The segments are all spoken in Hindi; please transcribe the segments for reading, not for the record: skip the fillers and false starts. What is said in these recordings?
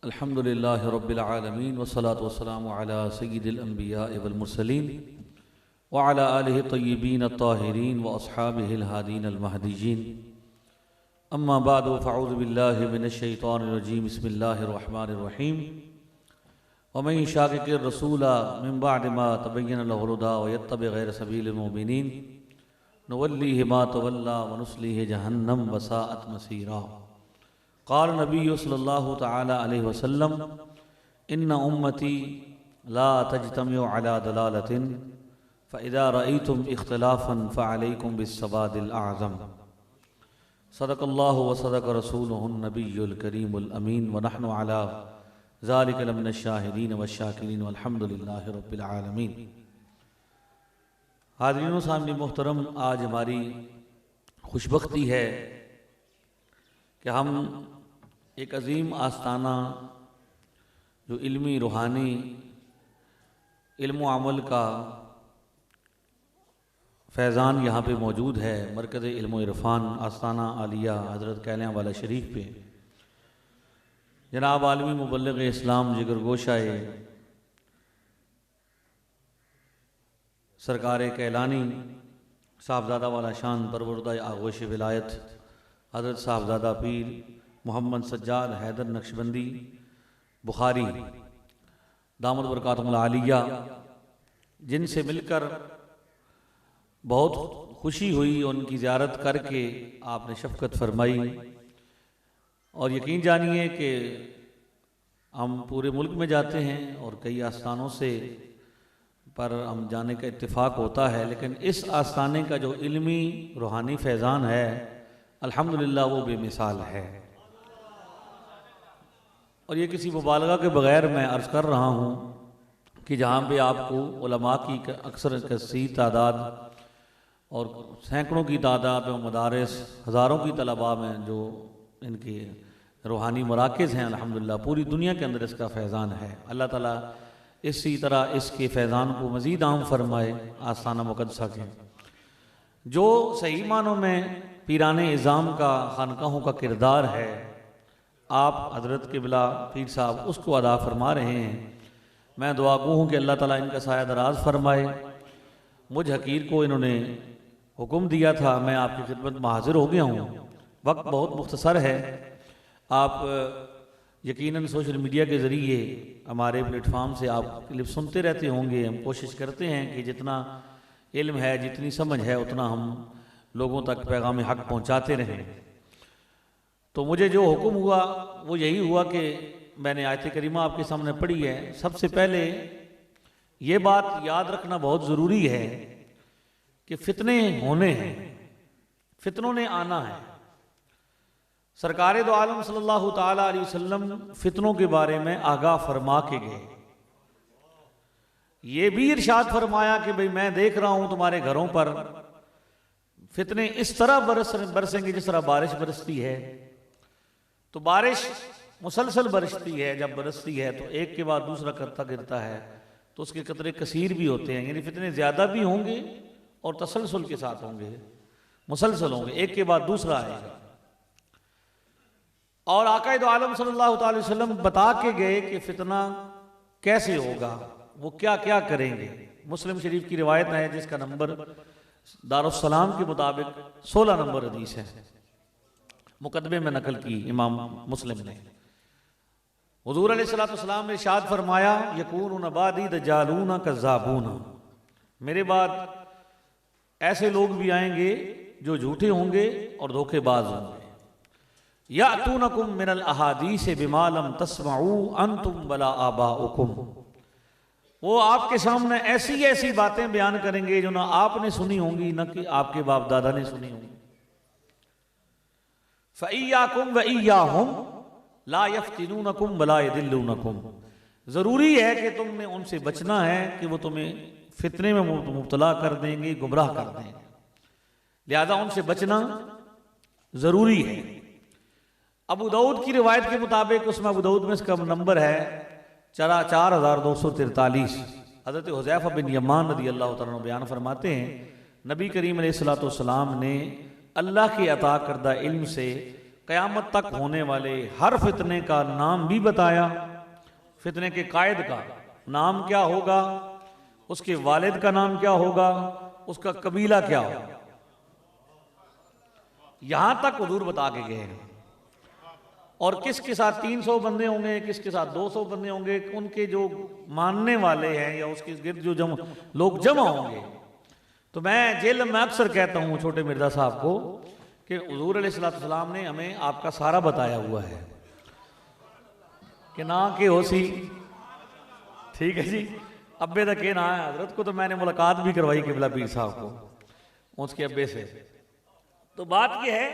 अल्हम्दुलिल्लाहि रब्बिल आलमीन वस्सलातु वस्सलामु अला सय्यिदिल अंबिया'i वल मुरसलीन व अला आलिहि तय्यिबीन अत्ताहिरीन व अस्हाबिहिल हादीन अल महदीयीन अम्मा बादु फ़अऊज़ु बिल्लाहि मिनश शैतानिर रजीम बिस्मिल्लाहिर रहमानिर रहीम व मन युशाक़िक़िर रसूला मिन बअदि मा तबय्यन लहुल हुदा व यत्तबि गैर सबीलिल मुमिनीन नुवल्लिहि मा तवल्ला व नुस्लिहि जहन्नम व साअत मसीरा। क़ाल नबी सल्लल्लाहु तआला अलैहि वसल्लम इन्न उम्मती ला तज्तमिउ अला दलालतिन फ़इज़ा रअयतुम इख्तिलाफ़न फ़अलैकुम बिस्सवादिल अअज़म। सदक़ल्लाहु व सदक़ रसूलुहुन नबियुल करीमुल अमीन व नहनु अला ज़ालिका लमिनश शाहिदीन वश्शाकिरीन वल्हम्दुलिल्लाहि रब्बिल आलमीन। हाज़रीन सामने मोहतरम, आज हमारी खुशबख्ती है कि हम एक अज़ीम आस्ताना जो इल्मी रूहानी इल्म व अमल का फैज़ान यहाँ पे मौजूद है। मरकज़ इल्म व इरफ़ान आस्ताना आलिया हज़रत कहलियाँ वाला शरीफ पे जनाब आलमी मुबल्लिग़ इस्लाम जिगर गोशाए सरकार कैलानी साहबज़ादा वाला शान परवरदा आगोश विलायत हज़रत साहबज़ादा पीर मोहम्मद सज्जाद हैदर नक्शबंदी बुखारी दामद बरकातुहुल आलिया, जिनसे मिलकर बहुत खुशी हुई, उनकी ज़ियारत करके आपने शफ़क़त फरमाई। और यकीन जानिए कि हम पूरे मुल्क में जाते हैं और कई आस्थानों से पर हम जाने का इत्तेफाक होता है, लेकिन इस आस्थाने का जो इल्मी रूहानी फैज़ान है अल्हम्दुलिल्लाह वो बेमिसाल है। और ये किसी मुबालगा के बग़ैर मैं अर्ज़ कर रहा हूँ कि जहाँ पे आपको उलमा की अक्सर कसीर तादाद और सैकड़ों की तादाद में मदारिस हज़ारों की तलबा में जो इनके रूहानी मराकज़ हैं, अल्हम्दुलिल्लाह पूरी दुनिया के अंदर इसका फैज़ान है। अल्लाह ताला इसी तरह इसके फैज़ान को मज़ीद आम फरमाए आस्ताना मुक़द्दसा के। जो सही मानों में पीराने इज़ाम का खानकाहों का किरदार है, आप हज़रत क़िबला पीर साहब उसको अदा फरमा रहे हैं। मैं दुआ गो हूँ कि अल्लाह ताला इनका साया दराज फरमाए। मुझ हकीर को इन्होंने हुक्म दिया था, मैं आपकी खिदमत में हाजिर हो गया हूँ। वक्त बहुत मुख्तसर है। आप यकीनन सोशल मीडिया के ज़रिए हमारे प्लेटफार्म से आप क्लिप सुनते रहते होंगे। हम कोशिश करते हैं कि जितना इल्म है, जितनी समझ है, उतना हम लोगों तक पैगाम हक़ पहुँचाते रहें। तो मुझे जो हुक्म हुआ वो यही हुआ कि मैंने आयत करीमा आपके सामने पढ़ी है। सबसे पहले ये बात याद रखना बहुत ज़रूरी है कि फितने होने हैं, फितनों ने आना है। सरकार दो आलम सल्लल्लाहु ताला अलैहि वसल्लम फितनों के बारे में आगाह फरमा के गए। ये भी इरशाद फरमाया कि भाई मैं देख रहा हूं तुम्हारे घरों पर फितने इस तरह बरसेंगे जिस तरह बारिश बरसती है। तो बारिश मुसलसल बरसती है, जब बरसती है तो एक के बाद दूसरा करता गिरता है तो उसके कतरे कसीर भी होते हैं, यानी फितने ज़्यादा भी होंगे और तसलसल के साथ होंगे, मुसलसल होंगे, एक के बाद दूसरा आएगा। और आक़ाए दो आलम सल्लल्लाहु अलैहि वसल्लम बता के गए कि फितना कैसे होगा, वो क्या क्या करेंगे। मुस्लिम शरीफ की रिवायत है जिसका नंबर दारुस्सलाम के मुताबिक 16 नंबर हदीस है, मुकदमे में नकल की इमाम मुस्लिम ने। हुज़ूर अलैहिस्सलातु वस्सलाम ने इरशाद फरमाया यकूनुन बादी दज्जालून कज़्ज़ाबून, मेरे बाद ऐसे लोग भी आएंगे जो झूठे होंगे और धोखेबाज होंगे। यातूनकुम मिनल अहादीस बिमा लम तस्मऊ अंतुम वला आबाउकुम, वो आपके सामने ऐसी ऐसी बातें बयान करेंगे जो ना आपने सुनी होंगी ना कि आपके बाप दादा ने सुनी होंगी। फ़इय्याकुम व इय्याहुम ला यफ्तिनूनकुम वला यदिल्लूनकुम, ज़रूरी है कि तुमने उनसे बचना है कि वो तुम्हें फितने में मुब्तला कर देंगे, गुमराह कर देंगे, लिहाजा उनसे बचना ज़रूरी है। अबू दाऊद की रिवायत के मुताबिक, उसमें अबू दाऊद में इसका नंबर है 4243। हज़रत हुज़ैफ़ा बिन यमान रज़ी अल्लाह तआला अन्हु बयान फरमाते हैं नबी करीम अलैहिस्सलातु वस्सलाम ने अल्लाह के अता करदा इल्म से क़यामत तक होने वाले हर फितने का नाम भी बताया, फितने के कायद का नाम क्या होगा, उसके वालिद का नाम क्या होगा, उसका कबीला क्या होगा, यहां तक हुजूर बता के गए हैं। और किसके साथ 300 बंदे होंगे, किसके साथ 200 बंदे होंगे, उनके जो मानने वाले हैं या उसके गिर्द जो लोग जमा होंगे। तो मैं जेल में अक्सर कहता हूँ छोटे मिर्जा साहब को कि हुजूर अलैहिस्सलाम ने हमें आपका सारा बताया हुआ है कि ना के होसी, ठीक है जी, अब्बे तक के ना है। हजरत को तो मैंने मुलाकात भी करवाई किबला पीर साहब को उसके अब्बे से। तो बात यह है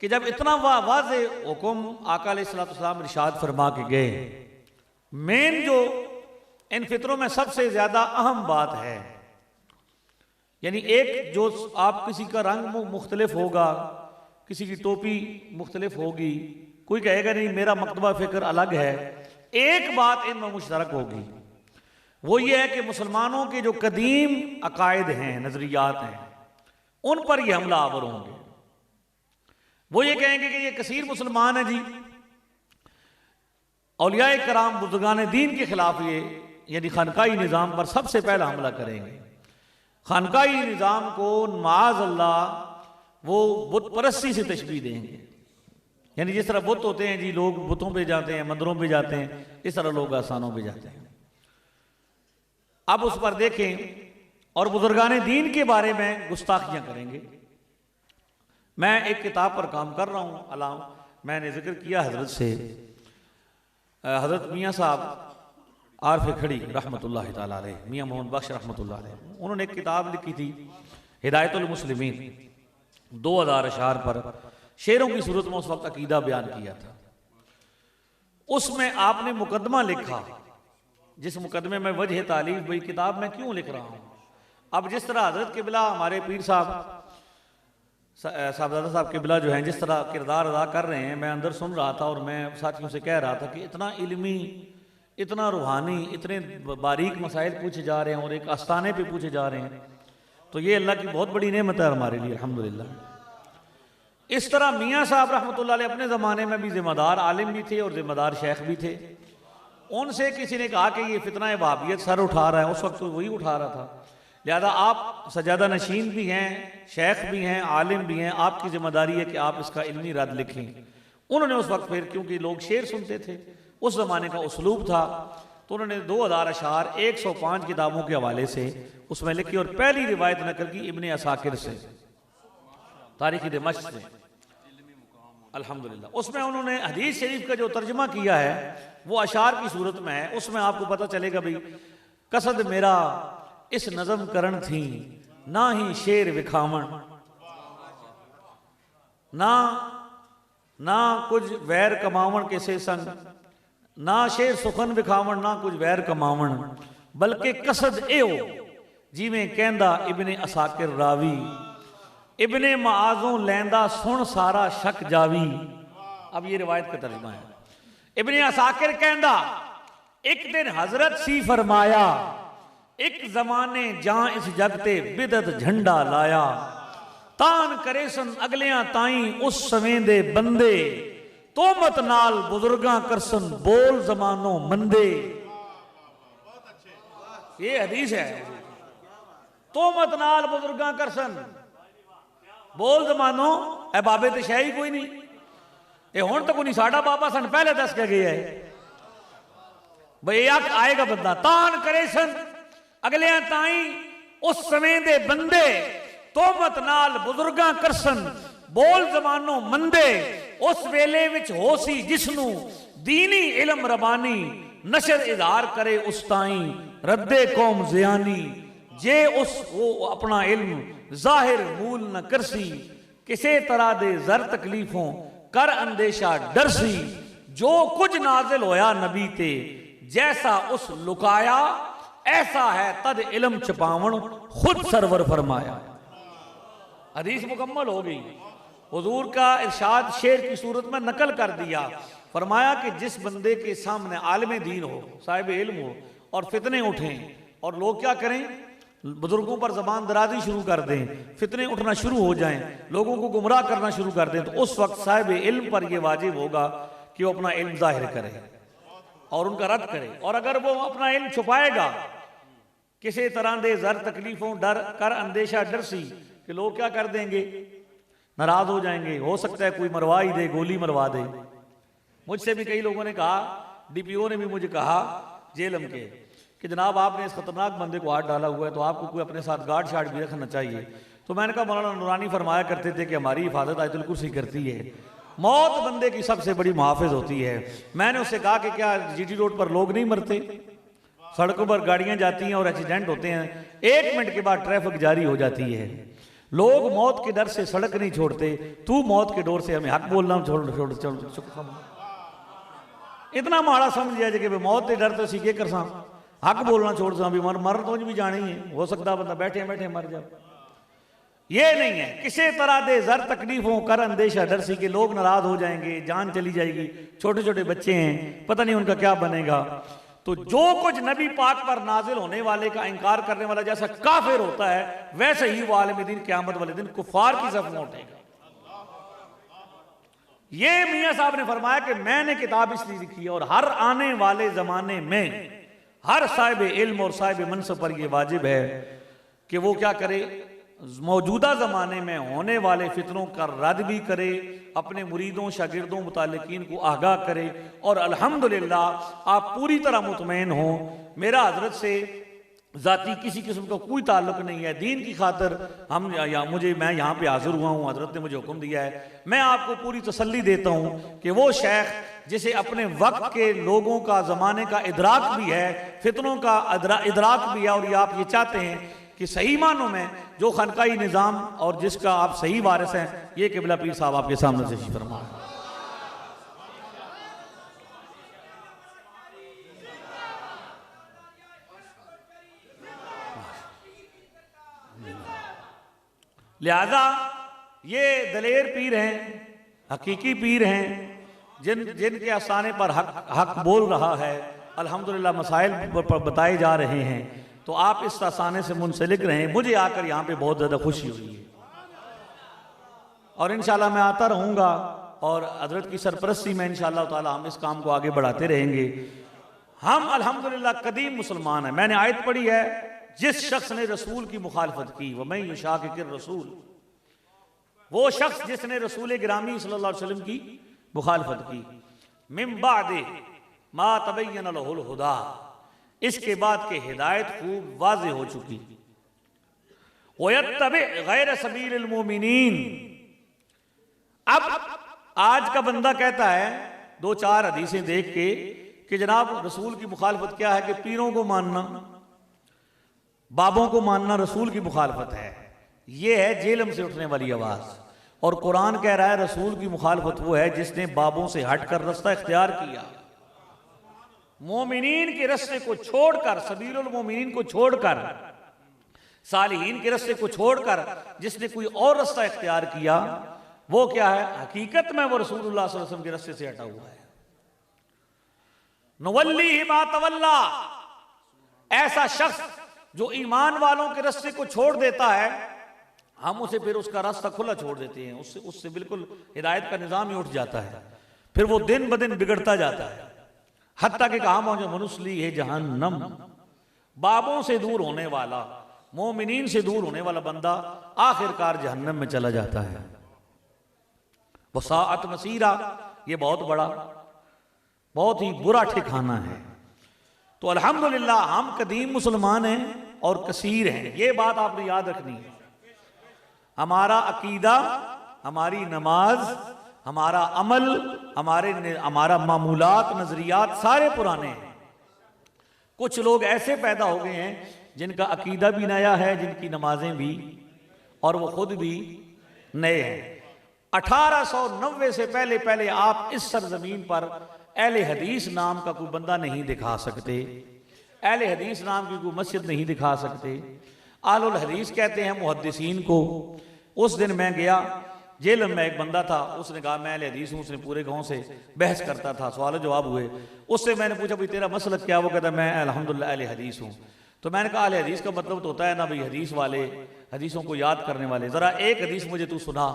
कि जब इतना वाज़े हुक्म आका अलैहिस्सलाम इरशाद फरमा के गए, मेन जो इन फितरों में सबसे ज्यादा अहम बात है, यानी एक जो आप किसी का रंग मुख्तलिफ होगा, किसी की टोपी मुख्तलिफ होगी, कोई कहेगा नहीं मेरा मकतबा फिक्र अलग है, एक बात इनमें मुश्तरक होगी, वो ये है कि मुसलमानों के जो कदीम अकायद हैं, नजरियात हैं, उन पर ये हमला आवर होंगे। वो ये कहेंगे कि ये कसीर मुसलमान है जी, औलिया कराम बुजुर्गान दीन के खिलाफ ये यानी खानकाई निज़ाम पर सबसे पहला हमला करेंगे। खानकाई निज़ाम को माज़ अल्लाह वो बुत परस्ती से तशबीह देंगे, यानी जिस तरह बुत होते हैं जी, लोग बुतों पे जाते हैं, मंदिरों पे जाते हैं, इस तरह लोग आसानों पे जाते हैं। अब उस पर देखें और बुजुर्गान दीन के बारे में गुस्ताखियां करेंगे। मैं एक किताब पर काम कर रहा हूँ अलाम, मैंने जिक्र किया हजरत से, हजरत मियाँ साहब आरफ खड़ी रहमतुल्लाह ताला अलैह, मियाँ मोहम्मद बख्श रहमतुल्लाह अलैह, उन्होंने एक किताब लिखी थी हिदायतुल मुस्लिमीन, 2000 अशार पर शेरों की सूरत में उस वक्त अकीदा बयान किया था। उसमें आपने मुकदमा लिखा, जिस मुकदमे में वजह तालीफ भाई किताब में क्यों लिख रहा हूँ। अब जिस तरह हजरत किबला हमारे पीर साहब साहबजादा साहब किबला जो हैं जिस तरह किरदार अदा कर रहे हैं, मैं अंदर सुन रहा था और मैं साथियों से कह रहा था कि इतना इल्मी, इतना रूहानी, इतने बारीक मसाइल पूछे जा रहे हैं और एक आस्थाने पे पूछे जा रहे हैं, तो ये अल्लाह की बहुत बड़ी नेमत है हमारे लिए, अल्हम्दुलिल्लाह। इस तरह मियाँ साहब रहमतुल्लाह अलैह अपने ज़माने में भी ज़िम्मेदार आलिम भी थे और ज़िम्मेदार शेख भी थे। उनसे किसी ने कहा कि ये फितना वहाबियत सर उठा रहा है, उस वक्त तो वही उठा रहा था, लिहाजा आप सजादा नशीन भी हैं, शेख भी हैं, आलिम भी हैं, आपकी जिम्मेदारी है कि आप इसका इल्मी रद्द लिखें। उन्होंने उस वक्त फिर, क्योंकि लोग शेर सुनते थे, उस ज़माने का उसलूब था, तो उन्होंने 2000 अशार 105 किताबों के हवाले से उसमें लिखी और पहली रिवायत नकल की इब्ने असाकिर से, तारीख़ दिमश्क से, अल्हम्दुलिल्लाह। उसमें उन्होंने हदीस शरीफ का जो तर्जुमा किया है वो अशार की सूरत में है। उसमें आपको पता चलेगा भाई, कसद मेरा इस नज़म करण थी, ना ही शेर विखावण, ना कुछ वैर कमावण के से संग, ना शेर सुखन विखावण, ना कुछ वैर कमावण, बल्कि कसद एओ जिवें कहंदा इब्ने असाकिर रावी, इब्ने माज़ों लैंदा सुन सारा शक जावी। अब ये रिवायत का तर्जुमा है। इब्ने असाकिर कहंदा एक दिन हजरत सी फरमाया, एक जमाने जहां इस जगते बिदत झंडा लाया, तान करे सन अगलियां ताई उस समय दे बंदे, तोमत नाल बुजुर्गां करसन बोल जमानो मंदे। ये हदीस है, तोमत नाल बुजुर्गां करसन बोल जमानो, ए बाबे तो शाही कोई नहीं, ये हुण तक नहीं, साडा बाबा सन पहले दस के गया है भाई आएगा बंदा, तान करे सन अगले ताई उस समय दे बंदे, तोमत नाल बुजुर्गां करसन बोल जमानो मंदे, उस वेले विच होसी जिसनू दीनी इलम रबानी, नशर इजहार करे उस ताई रद्दे कौम ज़ियानी, जे उस वो अपना इल्म जाहिर मूल न करसी, किसे तरह दे जर तकलीफों कर अंदेशा डरसी, जो कुछ नाजिल होया नबी ते, जैसा उस लुकाया ऐसा है तद इल्म छपावण खुद सरवर फरमाया। हदीस मुकम्मल हो गई, हुजूर का इरशाद शेर की सूरत में नकल कर दिया। फरमाया कि जिस बंदे के सामने आलिम दीन हो, साहिब इल्म हो और फितने उठें और लोग क्या करें, बुजुर्गों पर ज़बान दराजी शुरू कर दें, फितने उठना शुरू हो जाएं, लोगों को गुमराह करना शुरू कर दें, तो उस वक्त साहिब इल्म पर यह वाजिब होगा कि वो अपना इल्म जाहिर करे और उनका रद्द करे। और अगर वो अपना इल्म छुपाएगा, किसी तरह दे जर तकलीफों डर कर अंदेशा डरसी कि लोग क्या कर देंगे, नाराज हो जाएंगे, हो सकता है कोई मरवा ही दे, गोली मरवा दे। मुझसे भी कई लोगों ने कहा, डीपीओ ने भी मुझे कहा जेलम के, कि जनाब आपने इस खतरनाक बंदे को हाथ डाला हुआ है, तो आपको कोई अपने साथ गार्ड शार्ड भी रखना चाहिए। तो मैंने कहा मौलाना नूरानी फरमाया करते थे कि हमारी हिफाजत आयतुल कुर्सी करती है, मौत बंदे की सबसे बड़ी मुहाफिज होती है। मैंने उससे कहा कि क्या जीटी रोड पर लोग नहीं मरते, सड़कों पर गाड़ियां जाती हैं और एक्सीडेंट होते हैं, 1 मिनट के बाद ट्रैफिक जारी हो जाती है, लोग मौत के डर से सड़क नहीं छोड़ते, तू मौत के डोर से हमें हक बोलना छोड़ इतना माड़ा समझ लिया कि मौत के डर तो सीखे कर सा हक बोलना छोड़ सा भी मर तो भी जानी है, हो सकता बंदा बैठे बैठे मर जाए। ये नहीं है, किसी तरह दे जर तकलीफों कर अंदेशा डरसी के लोग नाराज हो जाएंगे, जान चली जाएगी, छोटे छोटे बच्चे हैं, पता नहीं उनका क्या बनेगा। तो जो कुछ नबी पाक पर नाजिल होने वाले का इनकार करने वाला जैसा काफिर होता है, वैसे ही वो आलम दिन क़यामत वाले दिन कुफार की सफ में उठेगा। ये मियां साहब ने फरमाया कि मैंने किताब इसलिए लिखी है और हर आने वाले जमाने में हर साहिब इल्म और साहिब मनसब पर यह वाजिब है कि वो क्या करे, मौजूदा ज़माने में होने वाले फितनों का रद्द भी करे, अपने मुरीदों शागिर्दों मुतालिकीन को आगाह करे। और अल्हम्दुलिल्लाह आप पूरी तरह मुतमईन हो, मेरा हजरत से ज़ाती किसी किस्म का कोई ताल्लुक नहीं है, दीन की खातर मैं यहाँ पे हाजिर हुआ हूँ, हजरत ने मुझे हुक्म दिया है। मैं आपको पूरी तसल्ली देता हूँ कि वो शेख जिसे अपने वक्त के लोगों का ज़माने का इदराक भी है, फितनों का इदराक भी है, और ये आप ये चाहते हैं कि सही मानों में जो खनकाई निज़ाम और जिसका आप सही वारिस हैं, ये किबला पीर साहब आपके सामने से फरमा। लिहाजा ये दलेर पीर हैं, हकीकी पीर हैं, जिनके आसाने पर हक बोल रहा है, अल्हम्दुलिल्लाह मसाइल बताए जा रहे हैं, तो आप इस आसाने से मुंसलिक रहें। मुझे आकर यहाँ पे बहुत ज़्यादा खुशी हुई है और इंशाल्लाह मैं आता रहूँगा, और हजरत की सरपरस्ती में इंशाल्लाह ताला हम इस काम को आगे बढ़ाते रहेंगे। हम अल्हम्दुलिल्लाह कदीम मुसलमान हैं। मैंने आयत पढ़ी है, जिस शख्स ने रसूल की मुखालफत की, वमन युशाकिर रसूल, वो शख्स जिसने रसूल गिरामी सल्लल्लाहु अलैहि वसल्लम की मुखालफत की, मिन बादे मा तबय्यन लहुल हुदा, इसके बाद के हिदायत खूब वाज़ेह हो चुकी, वयत्तबि गैर सबीलिल मोमिनीन। अब आज का बंदा कहता है 2-4 हदीसें देख के कि जनाब रसूल की मुखालफत क्या है, कि पीरों को मानना, बाबों को मानना रसूल की मुखालफत है। यह है जेलम से उठने वाली आवाज। और कुरान कह रहा है रसूल की मुखालफत वो है जिसने बाबों से हटकर रास्ता इख्तियार किया, मोमिनीन के रास्ते को छोड़कर, सबीलुल मोमिनीन को छोड़कर, सालिहीन के रास्ते को छोड़कर जिसने कोई और रास्ता इख्तियार किया, वो क्या है, हकीकत में वो रसूलुल्लाह सल्लल्लाहु अलैहि वसल्लम के रास्ते से हटा हुआ है। नुवल्लीहि मा तवल्ला, ऐसा शख्स जो ईमान वालों के रास्ते को छोड़ देता है, हम उसे फिर उसका रास्ता खुला छोड़ देते हैं, उससे बिल्कुल हिदायत का निजाम ही उठ जाता है, फिर वो दिन ब दिन बिगड़ता जाता है। हत्ता के कहा पहुंचे मनुस्ली है जहन्नम, बाबों से दूर होने वाला, मोमिनीन से दूर होने वाला बंदा आखिरकार जहन्नम में चला जाता है। वसाअत मसीरा, ये बहुत बड़ा, बहुत ही बुरा ठिकाना है। तो अल्हम्दुलिल्लाह हम कदीम मुसलमान हैं और कसीर हैं, ये बात आपने याद रखनी है। हमारा अकीदा, हमारी नमाज, हमारा अमल, हमारा मामूलात, नजरियात सारे पुराने हैं। कुछ लोग ऐसे पैदा हो गए हैं जिनका अकीदा भी नया है, जिनकी नमाजें भी, और वो खुद भी नए हैं। 1890 से पहले आप इस सरजमीन पर अहले हदीस नाम का कोई बंदा नहीं दिखा सकते, अहले हदीस नाम की कोई मस्जिद नहीं दिखा सकते। आलुल हदीस कहते हैं मुहद्दिसीन को। उस दिन मैं गया, जेल में एक बंदा था, उसने कहा मैं अहले हदीस हूँ, उसने पूरे गांव से बहस करता था, सवाल जवाब हुए। उससे मैंने पूछा भाई तेरा मसलक क्या, वो कहता मैं अल्हम्दुलिल्लाह अहले हदीस हूँ। तो मैंने कहा अहले हदीस का मतलब तो होता है ना भाई हदीस वाले, हदीसों को याद करने वाले। जरा एक हदीस मुझे तू सुना,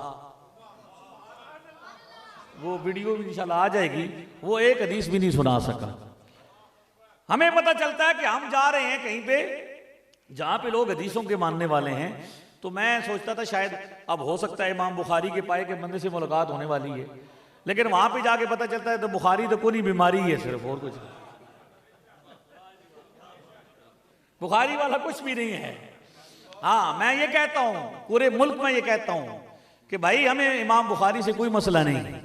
वो वीडियो भी इंशाल्लाह आ जाएगी, वो एक हदीस भी नहीं सुना सका। हमें पता चलता है कि हम जा रहे हैं कहीं पे जहां पे लोग हदीसों के मानने वाले हैं। तो मैं सोचता था शायद अब हो सकता है इमाम बुखारी के पाए के बंदे से मुलाकात होने वाली है, लेकिन वहां पे जाके पता चलता है तो बुखारी तो कोई बीमारी है सिर्फ, और कुछ बुखारी वाला कुछ भी नहीं है। हाँ, मैं ये कहता हूं, पूरे मुल्क में ये कहता हूं कि भाई हमें इमाम बुखारी से कोई मसला नहीं,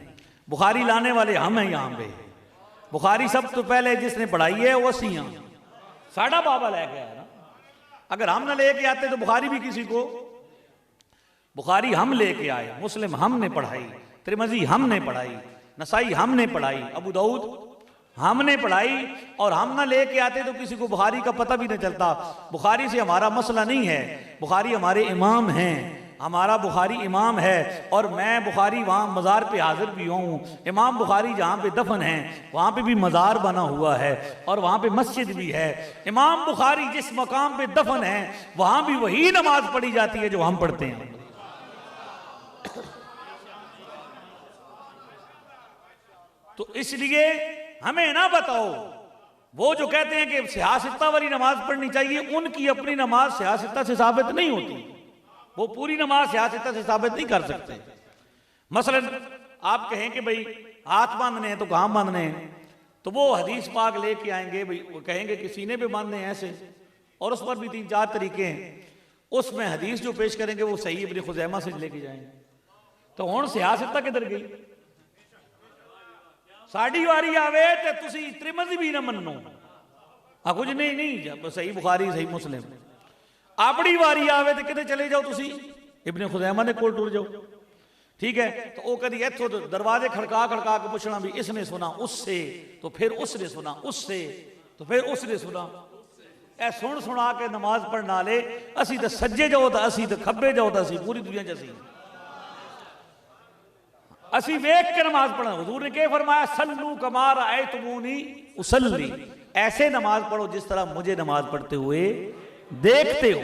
बुखारी लाने वाले हम हैं यहाँ पे। बुखारी सब तो पहले जिसने पढ़ाई है वो सियां साड़ा बाबा लेके आया ना। अगर हम ना लेके आते तो बुखारी भी किसी को, बुखारी हम लेके आए, मुस्लिम हमने पढ़ाई, तिरमिज़ी हमने पढ़ाई, नसाई हमने पढ़ाई, अबू दाऊद हमने पढ़ाई, और हम ना लेके आते तो किसी को बुखारी का पता भी नहीं चलता। बुखारी से हमारा मसला नहीं है, बुखारी हमारे इमाम हैं, हमारा बुखारी इमाम है। और मैं बुखारी वहाँ मज़ार पे हाजिर भी हूँ। इमाम बुखारी जहाँ पे दफन है वहाँ पे भी मज़ार बना हुआ है और वहाँ पे मस्जिद भी है। इमाम बुखारी जिस मकाम पे दफन है वहाँ भी वही नमाज पढ़ी जाती है जो हम पढ़ते हैं। तो इसलिए हमें ना बताओ, वो जो कहते हैं कि सियासत्ता वाली नमाज पढ़नी चाहिए, उनकी अपनी नमाज सियासत्ता से साबित नहीं होती, वो पूरी नमाज सियासत्ता से साबित नहीं कर सकते। मसलन आप कहें कि भाई हाथ बांधने हैं तो कहाँ बांधने हैं, तो वो हदीस पाक लेके आएंगे, भाई वो कहेंगे कि सीने पे बांधने हैं ऐसे, और उस पर भी 3-4 तरीके हैं। उसमें हदीस जो पेश करेंगे वो सही इब्न खुज़ैमा से लेके जाएंगे। तो हुण सियासत्ता किधर गई? साड़ी वारी आवे ते तुसी तिरमिज़ी भी ना मन्नो, कुछ नहीं सही बुखारी सही मुस्लिम। अपनी वारी आवे तो किते चले जाओ तुसी इब्न खुज़ैमा ने कोल टुर जाओ, ठीक है। तो वो कभी इथों दरवाजे खड़का खड़का के पूछना भी इसने सुना उससे, तो फिर उसने सुना उससे, तो फिर उसने सुना। ए सुन सुना के नमाज पढ़ने वाले असी तो सज्जे जाओ तो असी तो खब्बे जाओ तो असी पूरी दुनिया च असी वेख के नमाज पढ़ा। हुजूर ने क्या फरमाया? सल्लू कमा रअयतमूनी उसल्ली, ऐसे नमाज पढ़ो जिस तरह मुझे नमाज पढ़ते हुए देखते हो।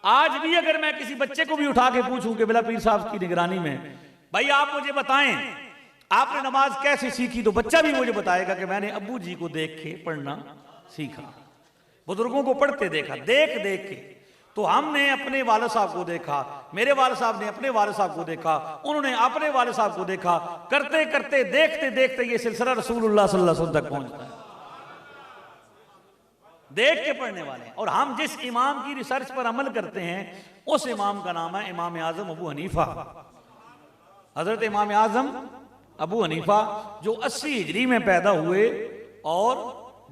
आज भी अगर मैं किसी बच्चे को भी उठा के पूछूं कि बिला पीर साहब की निगरानी में भाई आप मुझे बताएं आपने नमाज कैसे सीखी, तो बच्चा भी मुझे बताएगा कि मैंने अब्बू जी को देख के पढ़ना सीखा, बुजुर्गों को पढ़ते देखा, देख देख के। तो हमने अपने वालिद साहब को देखा, मेरे वालिद साहब ने अपने वालिद साहब को देखा, उन्होंने अपने वालिद साहब को देखा, करते करते देखते देखते ये सिलसिला रसूलुल्लाह सल्लल्लाहु अलैहि वसल्लम तक पहुंचता है। देख के पढ़ने वाले। और हम जिस इमाम की रिसर्च पर अमल करते हैं उस इमाम का नाम है इमाम आजम अबू हनीफा। हजरत इमाम आजम अबू हनीफा जो 80 हिजरी में पैदा हुए और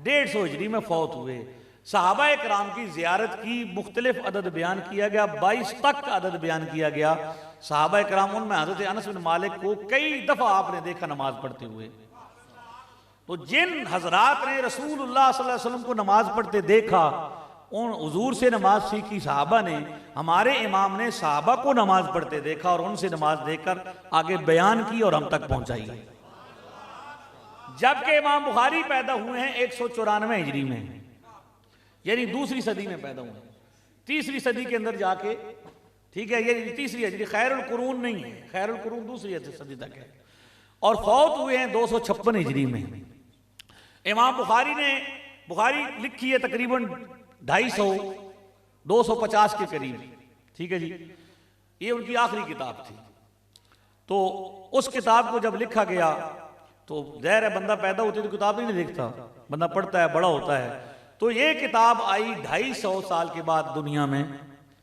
150 हिजरी में फौत हुए। सहाबा कराम की जियारत की मुख्तलिफ अदद बयान किया गया, 22 तक अदद बयान किया गया। सहाबा कराम उनमें हजरत अनस बिन मालिक को कई दफा आपने देखा नमाज पढ़ते हुए। तो जिन हजरात ने रसूलुल्लाह सल्लल्लाहु अलैहि वसल्लम को नमाज पढ़ते देखा, उन हुजूर से नमाज सीखी सहाबा ने, हमारे इमाम ने सहाबा को नमाज पढ़ते देखा और उनसे नमाज देखकर आगे बयान की और हम तक पहुंचाई। जबकि इमाम बुखारी पैदा हुए हैं 194 हिजरी में, यानी दूसरी सदी में पैदा हुए, तीसरी सदी के अंदर जाके, ठीक है, ये तीसरी हिजरी, खैरुल कुरून नहीं है, खैरुल कुरून दूसरी सदी तक है। और फौत हुए हैं 256 हिजरी में। इमाम बुखारी ने बुखारी लिखी है तकरीबन 250 के करीब, ठीक है जी। ये उनकी आखिरी किताब थी। तो उस किताब को जब लिखा गया तो ज़ाहिर है बंदा पैदा होती तो किताब नहीं लिखता, बंदा पढ़ता है, बड़ा होता है। तो ये किताब आई 250 साल के बाद दुनिया में।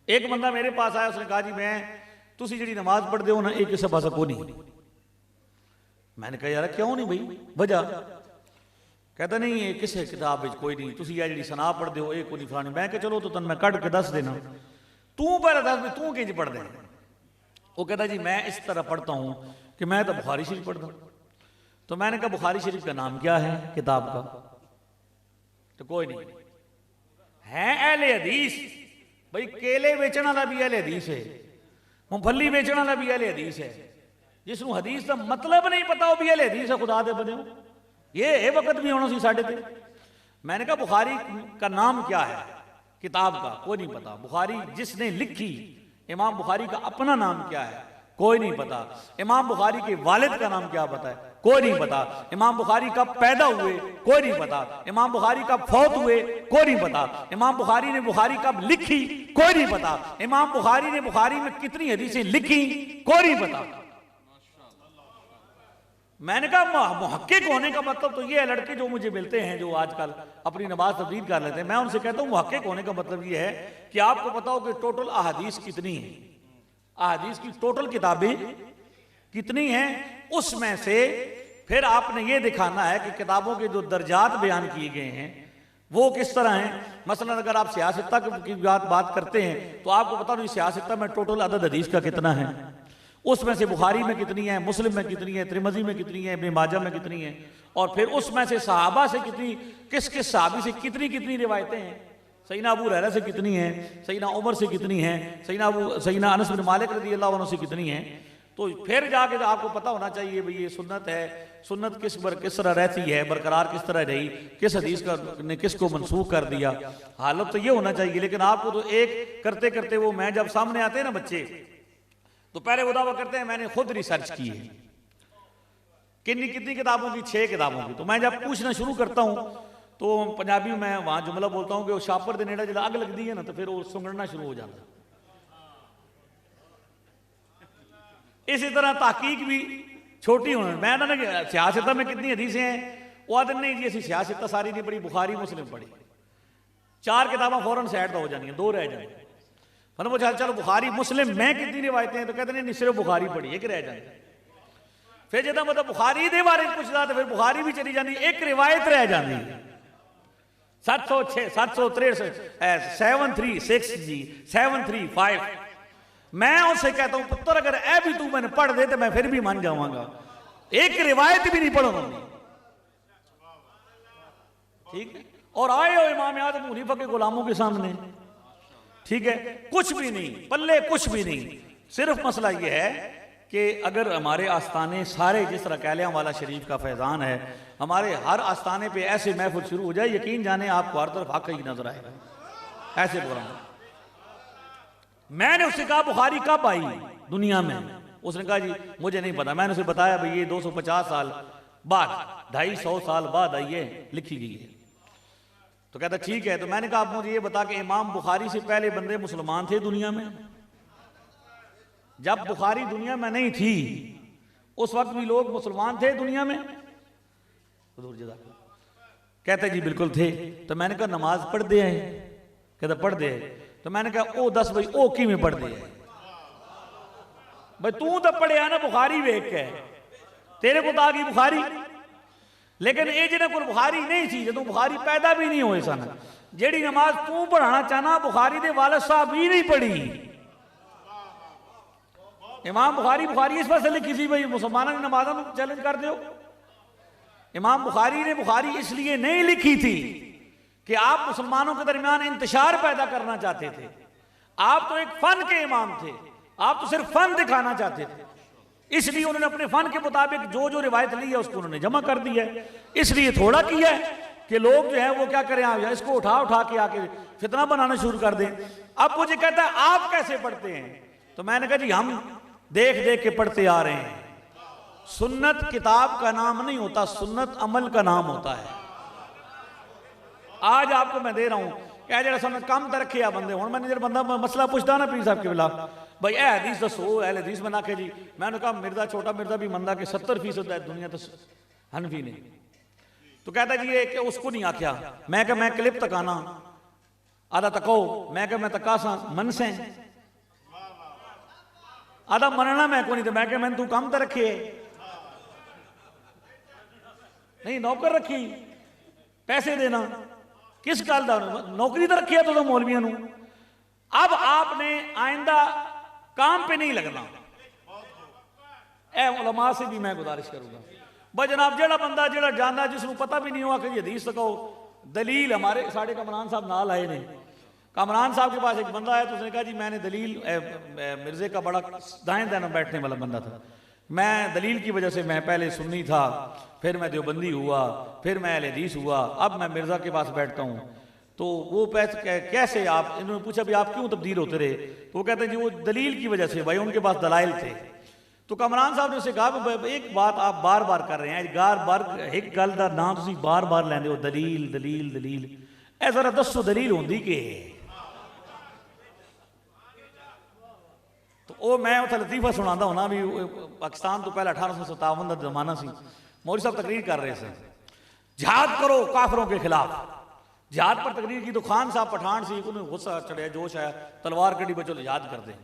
एक बंदा मेरे पास आया, उसने कहा जी मैं तुसी जी नमाज पढ़ते हो ना एक किसी पास को नहीं। मैंने कहा यार क्यों नहीं भाई, वजह? कहता नहीं ये किसी किताब में कोई नहीं, तुसी जी सना पढ़ते हो एक को नहीं फलानी। मैं कहा चलो तो तन मैं कट के दस देना, तू पहले दस भी तू किंज पढ़ दे। वो कहता जी मैं इस तरह पढ़ता हूँ कि मैं तो बुखारी शरीफ पढ़ता हूँ। तो मैंने कहा बुखारी शरीफ का नाम क्या है किताब का? तो कोई नहीं है अहले हदीस। भाई केले बेचने वाला भी अहले हदीस है, मूंगफली बेचने वाला भी अहले हदीस है। जिसनों हदीस का मतलब नहीं पता वो भी अहले हदीस है। खुदा दे बने ये वक्त भी होना सी साढ़े ते। मैंने कहा बुखारी का नाम क्या है किताब का, कोई नहीं पता। बुखारी जिसने लिखी इमाम बुखारी का अपना नाम क्या है, कोई नहीं पता। इमाम बुखारी के वालिद का नाम क्या पता है, कोई नहीं पता। इमाम बुखारी कब पैदा हुए, कोई नहीं पता। इमाम बुखारी कब फौत हुए, कोई नहीं पता। इमाम बुखारी ने बुखारी कब लिखी, कोई नहीं पता। इमाम बुखारी ने बुखारी में कितनी हदीसें लिखी, कोई नहीं पता। मैंने कहा मुहक्किक होने का मतलब तो ये है, लड़के जो मुझे मिलते हैं जो आजकल अपनी नमाज तब्दील कर लेते हैं, मैं उनसे कहता हूं मुहक्किक होने का मतलब ये है कि आपको पता हो कि टोटल अहादीस कितनी है, अहादीस की टोटल किताबें कितनी हैं, उसमें से फिर आपने ये दिखाना है कि किताबों के जो दर्जात बयान किए गए हैं वो किस तरह हैं। मसलन अगर आप सियासत की बात करते हैं तो आपको पता नहीं सियासत में टोटल अदद हदीस का कितना है, उसमें से बुखारी में कितनी है, मुस्लिम में कितनी है, तिरमिज़ी में कितनी है, इब्न माजा में कितनी है, और फिर उसमें से सहाबा से कितनी, किस किस सहाबी से कितनी कितनी रिवायतें हैं, सईना अबू हुरैरा से कितनी है, सईना उमर से कितनी है, सईना अनस बिन मालिक रज़ियल्लाहु अन्हु से कितनी है। तो फिर जाके तो आपको पता होना चाहिए भाई ये सुन्नत है, सुन्नत किस तरह रहती है, बरकरार किस तरह रही, किस हदीस का ने किसको मनसूख कर दिया। हालत तो ये होना चाहिए। लेकिन आपको तो एक करते करते वो, मैं जब सामने आते हैं ना बच्चे तो पहले वो दावा करते हैं मैंने खुद रिसर्च की है, कितनी किताबों की, 6 किताबों की। तो मैं जब पूछना शुरू करता हूं तो पंजाबी में वहां जुमला बोलता हूं कि वो शापर दे नेड़े जब आग लगती है ना तो फिर वो सुंगड़ना शुरू हो जाता है। इसी तरह तहकीक भी छोटी होने, मैं ना सियासत में कितनी हदीसें हैं, वो आदत नहीं जी असी सियासत सारी नहीं पढ़ी, बुखारी मुस्लिम पढ़ी, 4 किताबें फौरन साइड तो हो जानी, 2 रह जाए। मैंने पूछा चलो बुखारी मुस्लिम में कितनी रिवायतें हैं, तो कहते नहीं सिर्फ बुखारी पढ़ी, एक रह जाए। फिर जो मतलब बुखारी के बारे में पूछता तो फिर बुखारी भी चली जाती, एक रिवायत रह जाती। 706 763 736 जी 735। मैं उससे कहता हूं पुत्र अगर ऐ भी तू मैंने पढ़ दे तो मैं फिर भी मान जाऊंगा, एक रिवायत भी नहीं पढ़ूंगा। ठीक है, और आए हो इमाम आज़म हनीफा के गुलामों के सामने, ठीक है, कुछ भी नहीं पल्ले, कुछ भी नहीं। सिर्फ मसला यह है कि अगर हमारे आस्थाने सारे, जिस तरह कैलियां वाला शरीफ का फैजान है, हमारे हर आस्थाने पे ऐसे महफिल शुरू हो जाए, यकीन जाने आपको हर तरफ हक ही नजर आएगा। ऐसे बोला मैंने उससे कहा बुखारी कब आई दुनिया में, उसने कहा जी मुझे नहीं पता। मैंने उसे बताया भाई ये 250 साल बाद, 250 साल बाद आई है, लिखी गई है। तो कहता ठीक है। तो मैंने कहा आप मुझे ये बता कि इमाम बुखारी से पहले बंदे मुसलमान थे दुनिया में? जब बुखारी दुनिया में नहीं थी उस वक्त भी लोग मुसलमान थे दुनिया में? कहते जी बिल्कुल थे। तो मैंने कहा नमाज पढ़ दे है? कहता पढ़ दे। तो मैंने कहा ओ दस भाई ओ की में पढ़ दे भाई, तू तो पढ़िया ना बुखारी वेख के, तेरे को तो आ गई बुखारी। लेकिन ये जिन्हें को बुखारी नहीं थी, जो बुखारी पैदा भी नहीं हुए सन, जेड़ी नमाज तू पढ़ाना चाहना बुखारी दे वालिद साहब भी नहीं पढ़ी। इमाम बुखारी इस वजह से लिखी थी भाई मुसलमानों की नमाजों में चैलेंज कर दो। इमाम बुखारी ने बुखारी इसलिए नहीं लिखी थी कि आप मुसलमानों के दरमियान इंतशार पैदा करना चाहते थे। आप तो एक फन के इमाम थे, आप तो सिर्फ फन दिखाना चाहते थे, इसलिए उन्होंने अपने फन के मुताबिक जो जो रिवायत ली है उसको उन्होंने जमा कर दिया है। इसलिए थोड़ा किया है कि लोग जो है वो क्या करें, इसको उठा उठा के आके फितना बनाना शुरू कर दें। अब मुझे कहता है आप कैसे पढ़ते हैं? तो मैंने कहा जी हम देख देख के पढ़ते आ रहे हैं। सुन्नत किताब का नाम नहीं होता, सुन्नत अमल का नाम होता है। आज आपको मैं दे रहा हूं क्या जरा समय कम तर रखे बंदे हूं, मैंने जरा बंदा मसला पूछता ना पीर साहब के बिला भाई ए हदीस दसो, अहले हदीस बना के जी। मैंने कहा मिर्जा छोटा मिर्जा भी मंदा के 70% है दुनिया तो हनफी ने। तो कहता जी ये कि उसको नहीं आख्या। मैं कहा मैं क्लिप तकाना आधा तको, मैं कहा मैं तका सा मन से आधा मनना मैं को नहीं। तो मैं कहा मैंने तू कम तो रखे नहीं, नौकर रखी पैसे देना किस गल का, नौकरी तो रखी है तो मौलवियों ने। अब आपने आइंदा काम पे नहीं लगना। ए उलमा से भी मैं गुजारिश करूंगा भाई जनाब जेड़ा बंदा जेड़ा जानता जिसको पता भी नहीं हुआ कि हदीस तो कहो दलील, हमारे साढ़े कमरान साहब नाल आए ने। कमरान साहब के पास एक बंदा है तो उसने कहा जी मैंने दलील, मिर्जे का बड़ा दाएं दाएं बैठने वाला बंदा था, मैं दलील की वजह से मैं पहले सुन्नी था, फिर मैं देवबंदी हुआ, फिर मैं अहले हदीस हुआ, अब मैं मिर्ज़ा के पास बैठता हूँ। तो वो कैसे आप, इन्होंने पूछा भी आप क्यों तब्दील होते रहे? तो वो कहते हैं जी वो दलील की वजह से, भाई उनके पास दलाइल थे। तो कमरान साहब ने उसे कहा एक बात आप बार बार कर रहे हैं, बार एक गल का नाम तुम बार बार लेंदे हो, दलील दलील दलील, ऐ जरा दसो दलील होंदी कि। तो वो मैं उत्थे लतीफा सुनाता होना भी पाकिस्तान तो पहले 1857 का जमाना सी, मौलवी साहब तकरीर कर रहे थे, जिहाद करो काफिरों के खिलाफ। जिहाद पर तकरीर की तो खान साहब पठान सी, उन्हें गुस्सा चढ़िया, जोश आया, तलवार कड्डी बचो जिहाद करते हैं।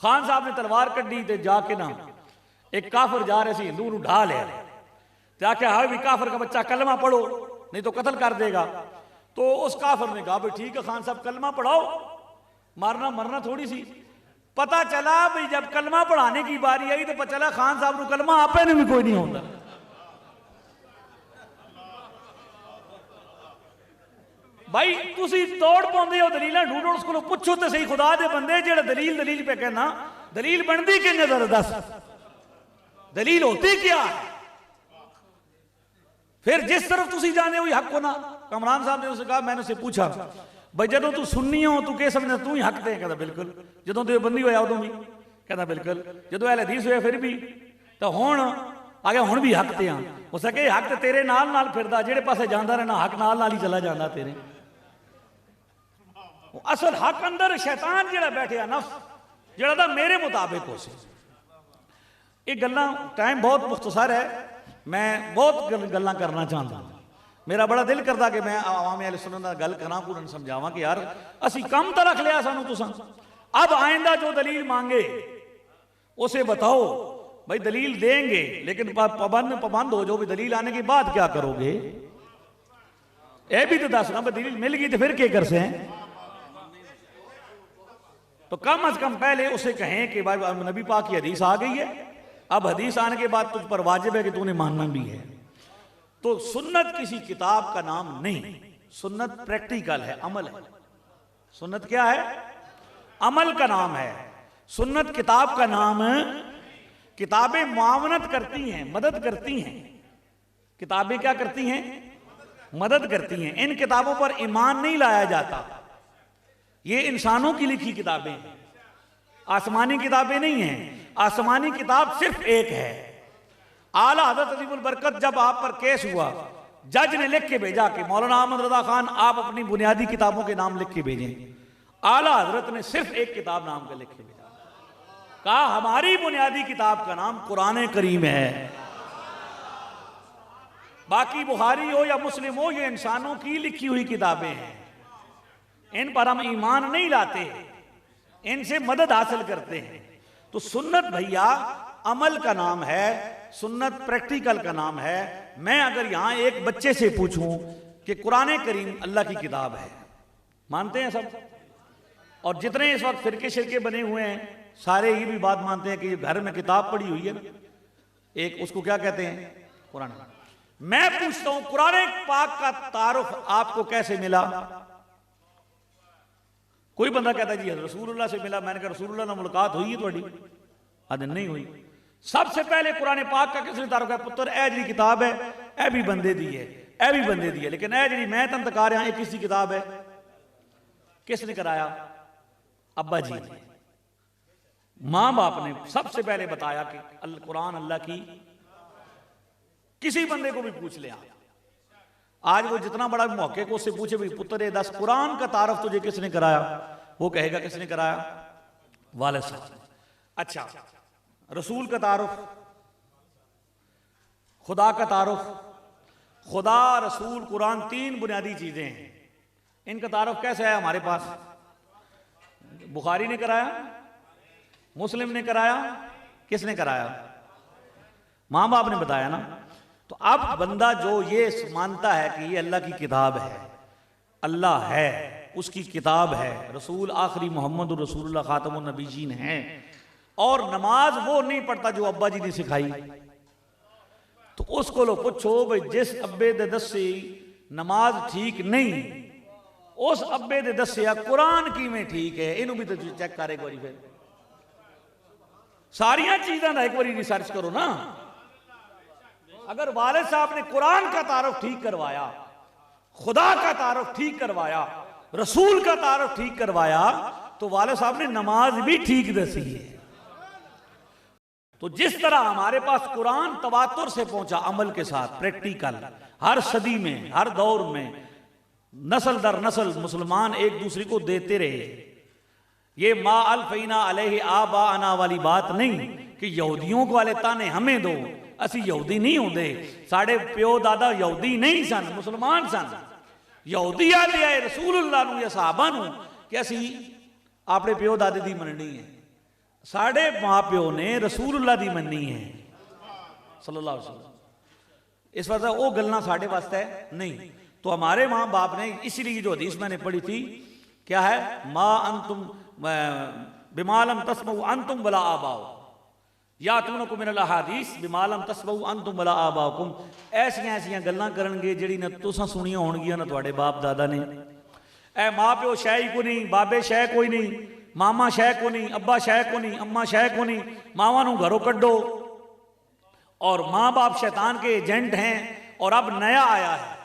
खान साहब ने तलवार कड्डी ते जाके ना एक काफिर जा रहे थे, हिंदू नूं ढा लिया ते आख्या हाँ भी काफिर का बच्चा कलमा पढ़ो नहीं तो कत्ल कर देगा। तो उस काफिर ने कहा भाई ठीक है खान साहब कलमा पढ़ाओ, मारना मरना थोड़ी सी। पता चला भाई जब कलमा पढ़ाने की बारी आई तो पता चला खान साहब को कलमा आपे ने भी कोई नहीं होता। भाई तुसी तोड़ पाते हो दलील ढूंढो, उसको पूछो तो सही खुदा दे बंदे जेड़ा दलील दलील पे कहना, दलील बनती कि नजर दस, दलील होती क्या? फिर जिस तरफ तुसी जाने वही हक होना। कमरान साहब ने उसे कहा, मैंने उसे पूछा भाई जदों तू सुन्नी हो तू कह समझदा तू ही हक ते? कहता बिल्कुल। जदों देवबंदी होया उदों भी? कहता बिल्कुल। जदों अहले हदीस होया फिर भी? तो हुण आ गया हुण भी हक ते हां। हो सके हक ते तेरे नाल नाल फिरदा, जेड़े पासे जांदा रहना हक नाल नाल ही चला जांदा तेरे। असल हक अंदर शैतान जेड़ा बैठा नफ्स जेड़ा दा मेरे मुताबिक हो से। ये गल्लां टाइम बहुत मुख्तसर है, मैं बहुत गल्लां करना चाहता। मेरा बड़ा दिल करता कि मैं आवाम अहले सुन्नत नाल गल करा, पूरा समझावां कि यार असी कम तो रख लिया सानू तुसां, अब आइंदा जो दलील मांगे उसे बताओ। भाई दलील देंगे लेकिन पाबंद हो जाओ भी दलील आने के बाद क्या करोगे? यह भी तो दस ना, दलील मिल गई तो फिर क्या कर से हैं? तो कम अज कम पहले उसे कहें कि भाई नबी पाक की हदीस आ गई है, अब हदीस आने के बाद तुझ पर वाजिब है कि तूने मानना भी है। तो सुन्नत किसी किताब का नाम नहीं, सुन्नत प्रैक्टिकल है, अमल है। सुन्नत क्या है? अमल का नाम है। सुन्नत किताब का नाम है। किताबें मुआवनत करती हैं, मदद करती हैं। किताबें क्या करती हैं? मदद करती हैं। इन किताबों पर ईमान नहीं लाया जाता। ये इंसानों की लिखी किताबें हैं, आसमानी किताबें नहीं हैं। आसमानी किताब सिर्फ एक है। आला हज़रत अजीमुल बरकत जब आप पर केस हुआ, जज ने लिख के भेजा कि मौलाना अहमद रजा खान आप अपनी बुनियादी किताबों के नाम लिख के भेजें। आला हजरत ने सिर्फ एक किताब नाम का लिख के भेजा, कहा हमारी बुनियादी किताब का नाम कुरान करीम है। बाकी बुखारी हो या मुस्लिम हो, ये इंसानों की लिखी हुई किताबें हैं, इन पर हम ईमान नहीं लाते, इनसे मदद हासिल करते हैं। तो सुन्नत भैया अमल का नाम है, सुन्नत प्रैक्टिकल का नाम है। मैं अगर यहां एक बच्चे से पूछूं कि कुरान करीम अल्लाह की किताब है, मानते हैं सब? और जितने इस वक्त फिरके शिरके बने हुए हैं सारे ये भी बात मानते हैं कि घर में किताब पड़ी हुई है ना, एक उसको क्या कहते हैं? कुरान। मैं पूछता हूं कुरान पाक का तारुफ आपको कैसे मिला? कोई बंदा कहता है जी रसूलुल्लाह से मिला। मैंने कहा रसूलुल्लाह ने मुलाकात हुई है थोड़ी? आज नहीं हुई। सबसे पहले कुरान पाक का किसने तारुफ है? पुत्र ए जी किताब है, ए भी बंदे दी है, ए भी बंदे दी है, लेकिन ए जी मैं तन तका रहा, किसकी किताब है? किसने कराया? अब्बा जी ने, मां बाप ने सबसे पहले बताया कि कुरान अल्लाह की। किसी बंदे को भी पूछ लिया, आज वो जितना बड़ा मौके को उससे पूछे भाई पुत्र ये 10 कुरान का तारफ तुझे किसने कराया? वो कहेगा किसने कराया? वालिद साहब। अच्छा, रसूल का तारुफ, खुदा का तारुफ, खुदा रसूल कुरान तीन बुनियादी चीजें हैं। इनका तारुफ कैसे है हमारे पास? बुखारी ने कराया, मुस्लिम ने कराया, किसने कराया? मां बाप ने बताया ना। तो अब बंदा जो ये मानता है कि ये अल्लाह की किताब है, अल्लाह है, उसकी किताब है, रसूल आखिरी मोहम्मद रसूलुल्लाह खातमुन नबीयीन है, और नमाज वो नहीं पढ़ता जो अब्बा जी ने सिखाई, तो उसको लो पूछो भाई जिस अब्बे दे दस्से नमाज ठीक नहीं, उस अब्बे दे दस्सिया कुरान की में ठीक है? इनू भी तो चेक करे एक बारी फिर। सारिया चीज़ों का एक बार रिसर्च करो ना। अगर वालिद साहब ने कुरान का तारुफ ठीक करवाया, खुदा का तारुफ ठीक करवाया, रसूल का तारुफ ठीक करवाया, तो वालिद साहब ने नमाज भी ठीक दसी है। तो जिस तरह हमारे पास कुरान तवातुर से पहुंचा अमल के साथ, प्रैक्टिकल, हर सदी में, हर दौर में, नस्ल दर नस्ल मुसलमान एक दूसरे को देते रहे। ये मा अल्फैना अलैहि आबाअना वाली बात नहीं कि यहूदियों को वाले ताने हमें दो, असी यहूदी नहीं होंगे, साढ़े प्यो दादा यहूदी नहीं सन, मुसलमान सन। यहूदी आते आए रसूलुल्लाह नूं या सहाबा नूं कि असी अपने प्यो दादे दी मननी है, साढ़े मां प्यो ने रसूलुल्लाह दी मननी है सल्लल्लाहु अलैहि वसल्लम। इस वजह वो गल्लां साढ़े वास्ते नहीं। तो हमारे माँ बाप ने, इसलिए जो हदीस मैंने पढ़ी थी, क्या है, माँ अंतुम बिमालम तस्मऊ अंतुम वला आबाओ, या तुमको मिनल अहादीस बिमालम तस्मऊ अंतुम वला आबाओकुम। ऐसियां ऐसियां गल्लां करनगे जिहड़ी ना तुसां सुनियां होणगियां ना तुहाडे बाप दादा ने। ए माँ प्यो शै ही को नहीं, बाबे शै कोई नहीं, मामा शै को नहीं, अब्बा शै को नहीं, अम्मा शै को नहीं, मावां नूं घरों कड्डो। और माँ बाप शैतान के एजेंट हैं। और अब नया आया है,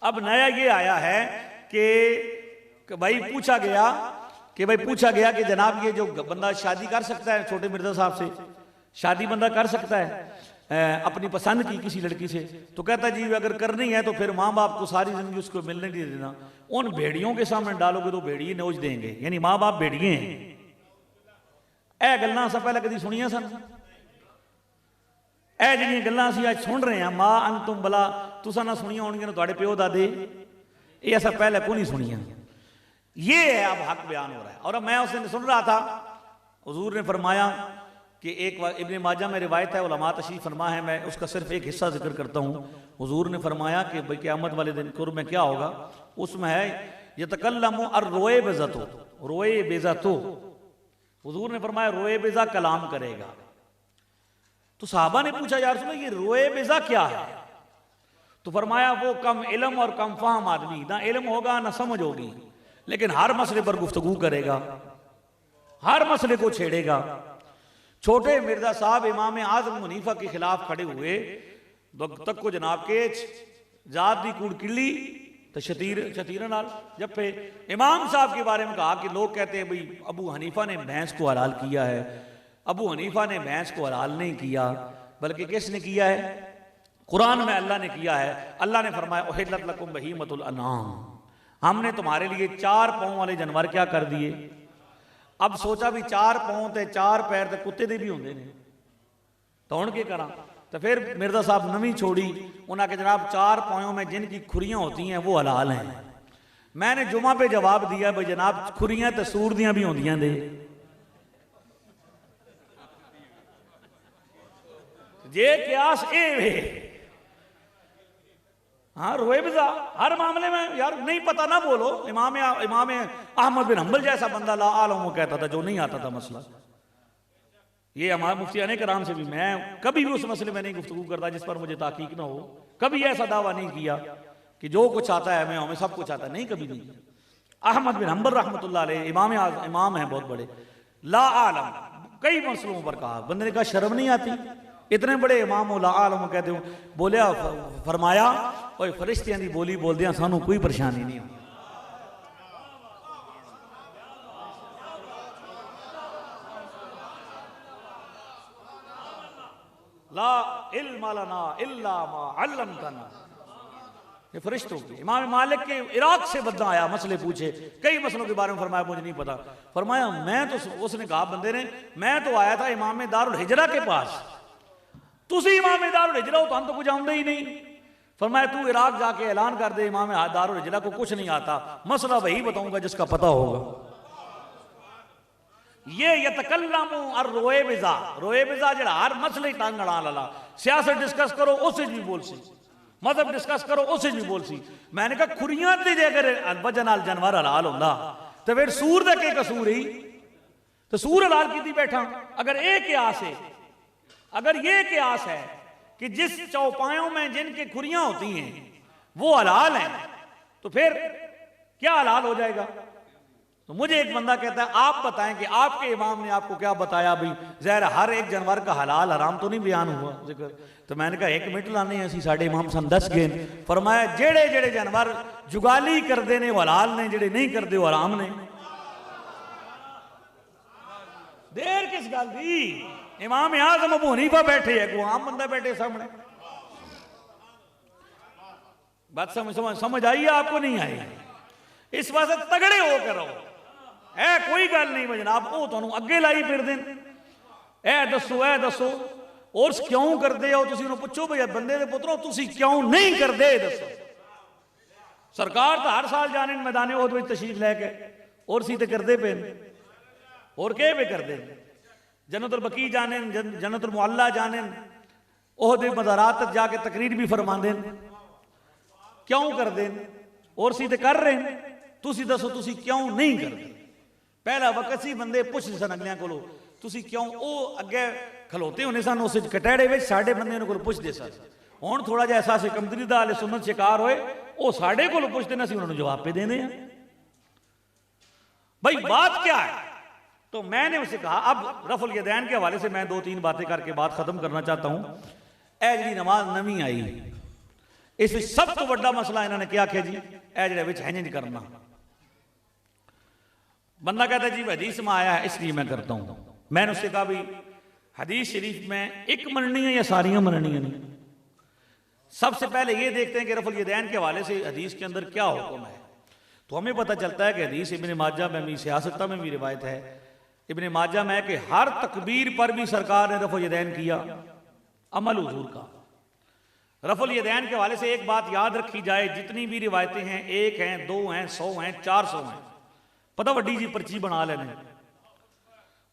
अब नया ये आया है कि भाई पूछा गया कि जनाब ये जो बंदा शादी कर सकता है छोटे मिर्जा साहब से, शादी बंदा कर सकता है अपनी पसंद की किसी लड़की से? तो कहता जी अगर करनी है तो फिर माँ बाप को सारी जिंदगी उसको मिलने नहीं देना, उन भेड़ियों के सामने डालोगे तो भेड़िए नोच देंगे, यानी माँ बाप भेड़िए हैं। ए गल्लां असां पहले कदी सुनियां सन? ए जिहड़ियां गल्लां असीं अज सुन रहे हैं, माँ अंतुम बला, तुसां ना सुनियां होणगियां तुहाडे प्यो दादे, ये असां पहले को नहीं सुनियां। ये है अब हक बयान हो रहा है। और अब मैं उस दिन सुन रहा था, हुजूर ने फरमाया कि एक इब्ने माजा में रिवायत है, उलमा तशरीफ फरमा है, मैं उसका सिर्फ एक हिस्सा जिक्र करता हूँ। हुजूर ने फरमाया कि भाई क़यामत वाले दिन कुर्ब में क्या होगा, उसमें है यतकल्लमु अर्रोए बेज़तो, रोए बेज़तो। हुजूर ने फरमाया रोए बेज़ा कलाम करेगा। तो सहाबा ने पूछा यार सुनो ये रोए बेज़ा क्या है? तो फरमाया वो कम इल्म और कम फाहम आदमी, ना इल्म होगा ना समझ होगी, लेकिन हर मसले पर गुफ्तगू करेगा, हर मसले को छेड़ेगा। छोटे मिर्जा साहब इमाम आजम हनीफा के खिलाफ खड़े हुए तक को जनाब के जात दी कूड़ किली तो शतीर नाल जप्पे। इमाम साहब के बारे में कहा कि लोग कहते हैं भाई अबू हनीफा ने भैंस को हलाल किया है। अबू हनीफा ने भैंस को हलाल नहीं किया, बल्कि किसने किया है? कुरान में अल्लाह ने किया है। अल्लाह ने फरमाया उहिल्लत लकुम बहीमतुल अनाम, हमने तुम्हारे लिए 4 पाँव वाले जानवर क्या कर दिए। अब सोचा भी 4 पाँव ते 4 पैर ते कुत्ते दे भी होंगे ने, तो हुण की करा? तो फिर मिर्जा साहब नवी छोड़ी, उन्हें कि जनाब 4 पाँव में जिनकी खुरियां होती हैं वो हलाल हैं। मैंने जुमा पे जवाब दिया भाई जनाब खुरियां तो सूर दियां भी होंदियां दे, जे क्यास ए हाँ रोए बिजा हर मामले में यार नहीं पता ना बोलो। इमाम अहमद बिन हंबल जैसा बंदा ला आलम वो कहता था जो नहीं आता था मसला। ये हमारे मुफ्ती अने कराम से भी मैं कभी भी उस मसले में नहीं गुफ्तगू करता जिस पर मुझे ताकीक ना हो। कभी ऐसा दावा नहीं किया कि जो कुछ आता है हमें सब कुछ आता है, नहीं, कभी नहीं। अहमद बिन हंबल रहमतुल्लाह अलैह इमाम है बहुत बड़े, ला आलम कई मसलों पर कहा। बंदे ने कहा शर्म नहीं आती? इतने बड़े इमाम ला आलम कहते हो। बोलिया फरमाया और फरिश्तियां दी बोली बोलदियां सानू कोई परेशानी नहीं होती। ला इल्म लना इल्ला मा अल्लमतना, ये फरिश्तों की। इमाम मालिक के इराक से बंदा आया, मसले पूछे, कई मसलों के बारे में फरमाया मुझे नहीं पता। फरमाया मैं तो, उसने कहा बंदे ने, मैं तो आया था इमाम दारुल हिजरा के पास, तुसी इमाम दारुल हिजरा हो तो हम तो कुछ आउंदे ही नहीं। फरमाया तू इराक जाके ऐलान कर दे इमाम दारुल हिजरा को कुछ नहीं आता, मसला वही बताऊंगा जिसका पता होगा। ये यतकल्लमु अर्रोए बिजा, रोए बिजा जड़ा हर मसले टांग अड़ा लला। सियासत डिस्कस करो उसे भी बोल सी, मजहब डिस्कस करो उसे भी बोल सी। मैंने कहा खुरियां ते अगर वजह नाल जानवर हलाल होंदा तो फिर सूर दा के कसूर ही? तो सूर हलाल की बैठा। अगर ये क्यास है, अगर ये क्यास है कि जिस चौपायों में जिनकी खुरियां होती हैं वो हलाल हैं, तो फिर क्या हलाल हो जाएगा? तो मुझे एक बंदा कहता है आप बताएं कि आपके इमाम ने आपको क्या बताया भाई, ज़ाहिर हर एक जानवर का हलाल हराम तो नहीं बयान हुआ जिक्र। तो मैंने कहा 1 मिनट लाने असी साढ़े इमाम सन 10 गए, फरमाया जेड़े जेड़े जानवर जुगाली करते ने वो हलाल ने, जेड़े नहीं करते वो हराम ने। देर किस गल दी, इमाम आज़म अबू हनीफा बैठे है, कोई आम बंदा बैठे सामने। बात समझ आई है आपको, नहीं आई? इस वास्ते तगड़े हो करो, ऐ कोई गल नहीं जनाब, वो तुहानू अगे लाई फिर देन, ऐ दसो और क्यों करते हो? तुसीं उन्हें पूछो भई बंदे दे पुत्रो तुसीं क्यों नहीं करते दसो। सरकार तो हर साल जाने मैदाने ओहद विच तशरीफ लैके, और सी तो करते पे और के पे करते, जन्नतुल बकी जाने, जन्नतुल मुअल्ला जाने, ओहद मज़ारात तक जाके तकरीर भी फरमाते, क्यों करते? और सी तो कर रहे हैं, तुसी दसो तुसी क्यों नहीं करते? पहला वक्त सी बंदे पुछदे सन अगलियां कोलों तुसी क्यों, वो अगे खलोते होने सन उस कटहरे में, साढ़े बंदे उन्होंने कोल पुछदे सन। हुण थोड़ा जिहा एहसास कमदरी दा अहले सुन्नत शिकार होए, वो साढ़े कोल पुछदे ने, असीं उन्होंने जवाब पे देने हैं। भाई बात क्या है? तो मैंने उसे कहा, अब रफुल यदैन के हवाले से मैं 2-3 बातें करके बात खत्म करना चाहता हूं। ए जी नमाज नवी आई, इस सब तो बड़ा मसला इन्होंने क्या आख्या जी, ए जो हैंज करना। बंदा कहता है जी हदीस में आया है इसलिए मैं करता हूं। मैंने उससे कहा भी हदीस शरीफ में एक मननी है या सारियां मननी है? नहीं, सबसे पहले ये देखते हैं कि रफुल यदैन के हवाले से हदीस के अंदर क्या हुक्म है। तो हमें पता चलता है कि हदीस इब्ने माजा में भी, सियासत में भी रिवायत है इब्ने माजा में कि हर तकबीर पर भी सरकार ने रफुल यदैन किया, अमल हुजूर का। रफुल यदैन के हवाले से एक बात याद रखी जाए, जितनी भी रिवायतें हैं, 1 हैं, 2 हैं, 100 हैं, 400 हैं, पता वड्डी जी पर्ची बना लेने।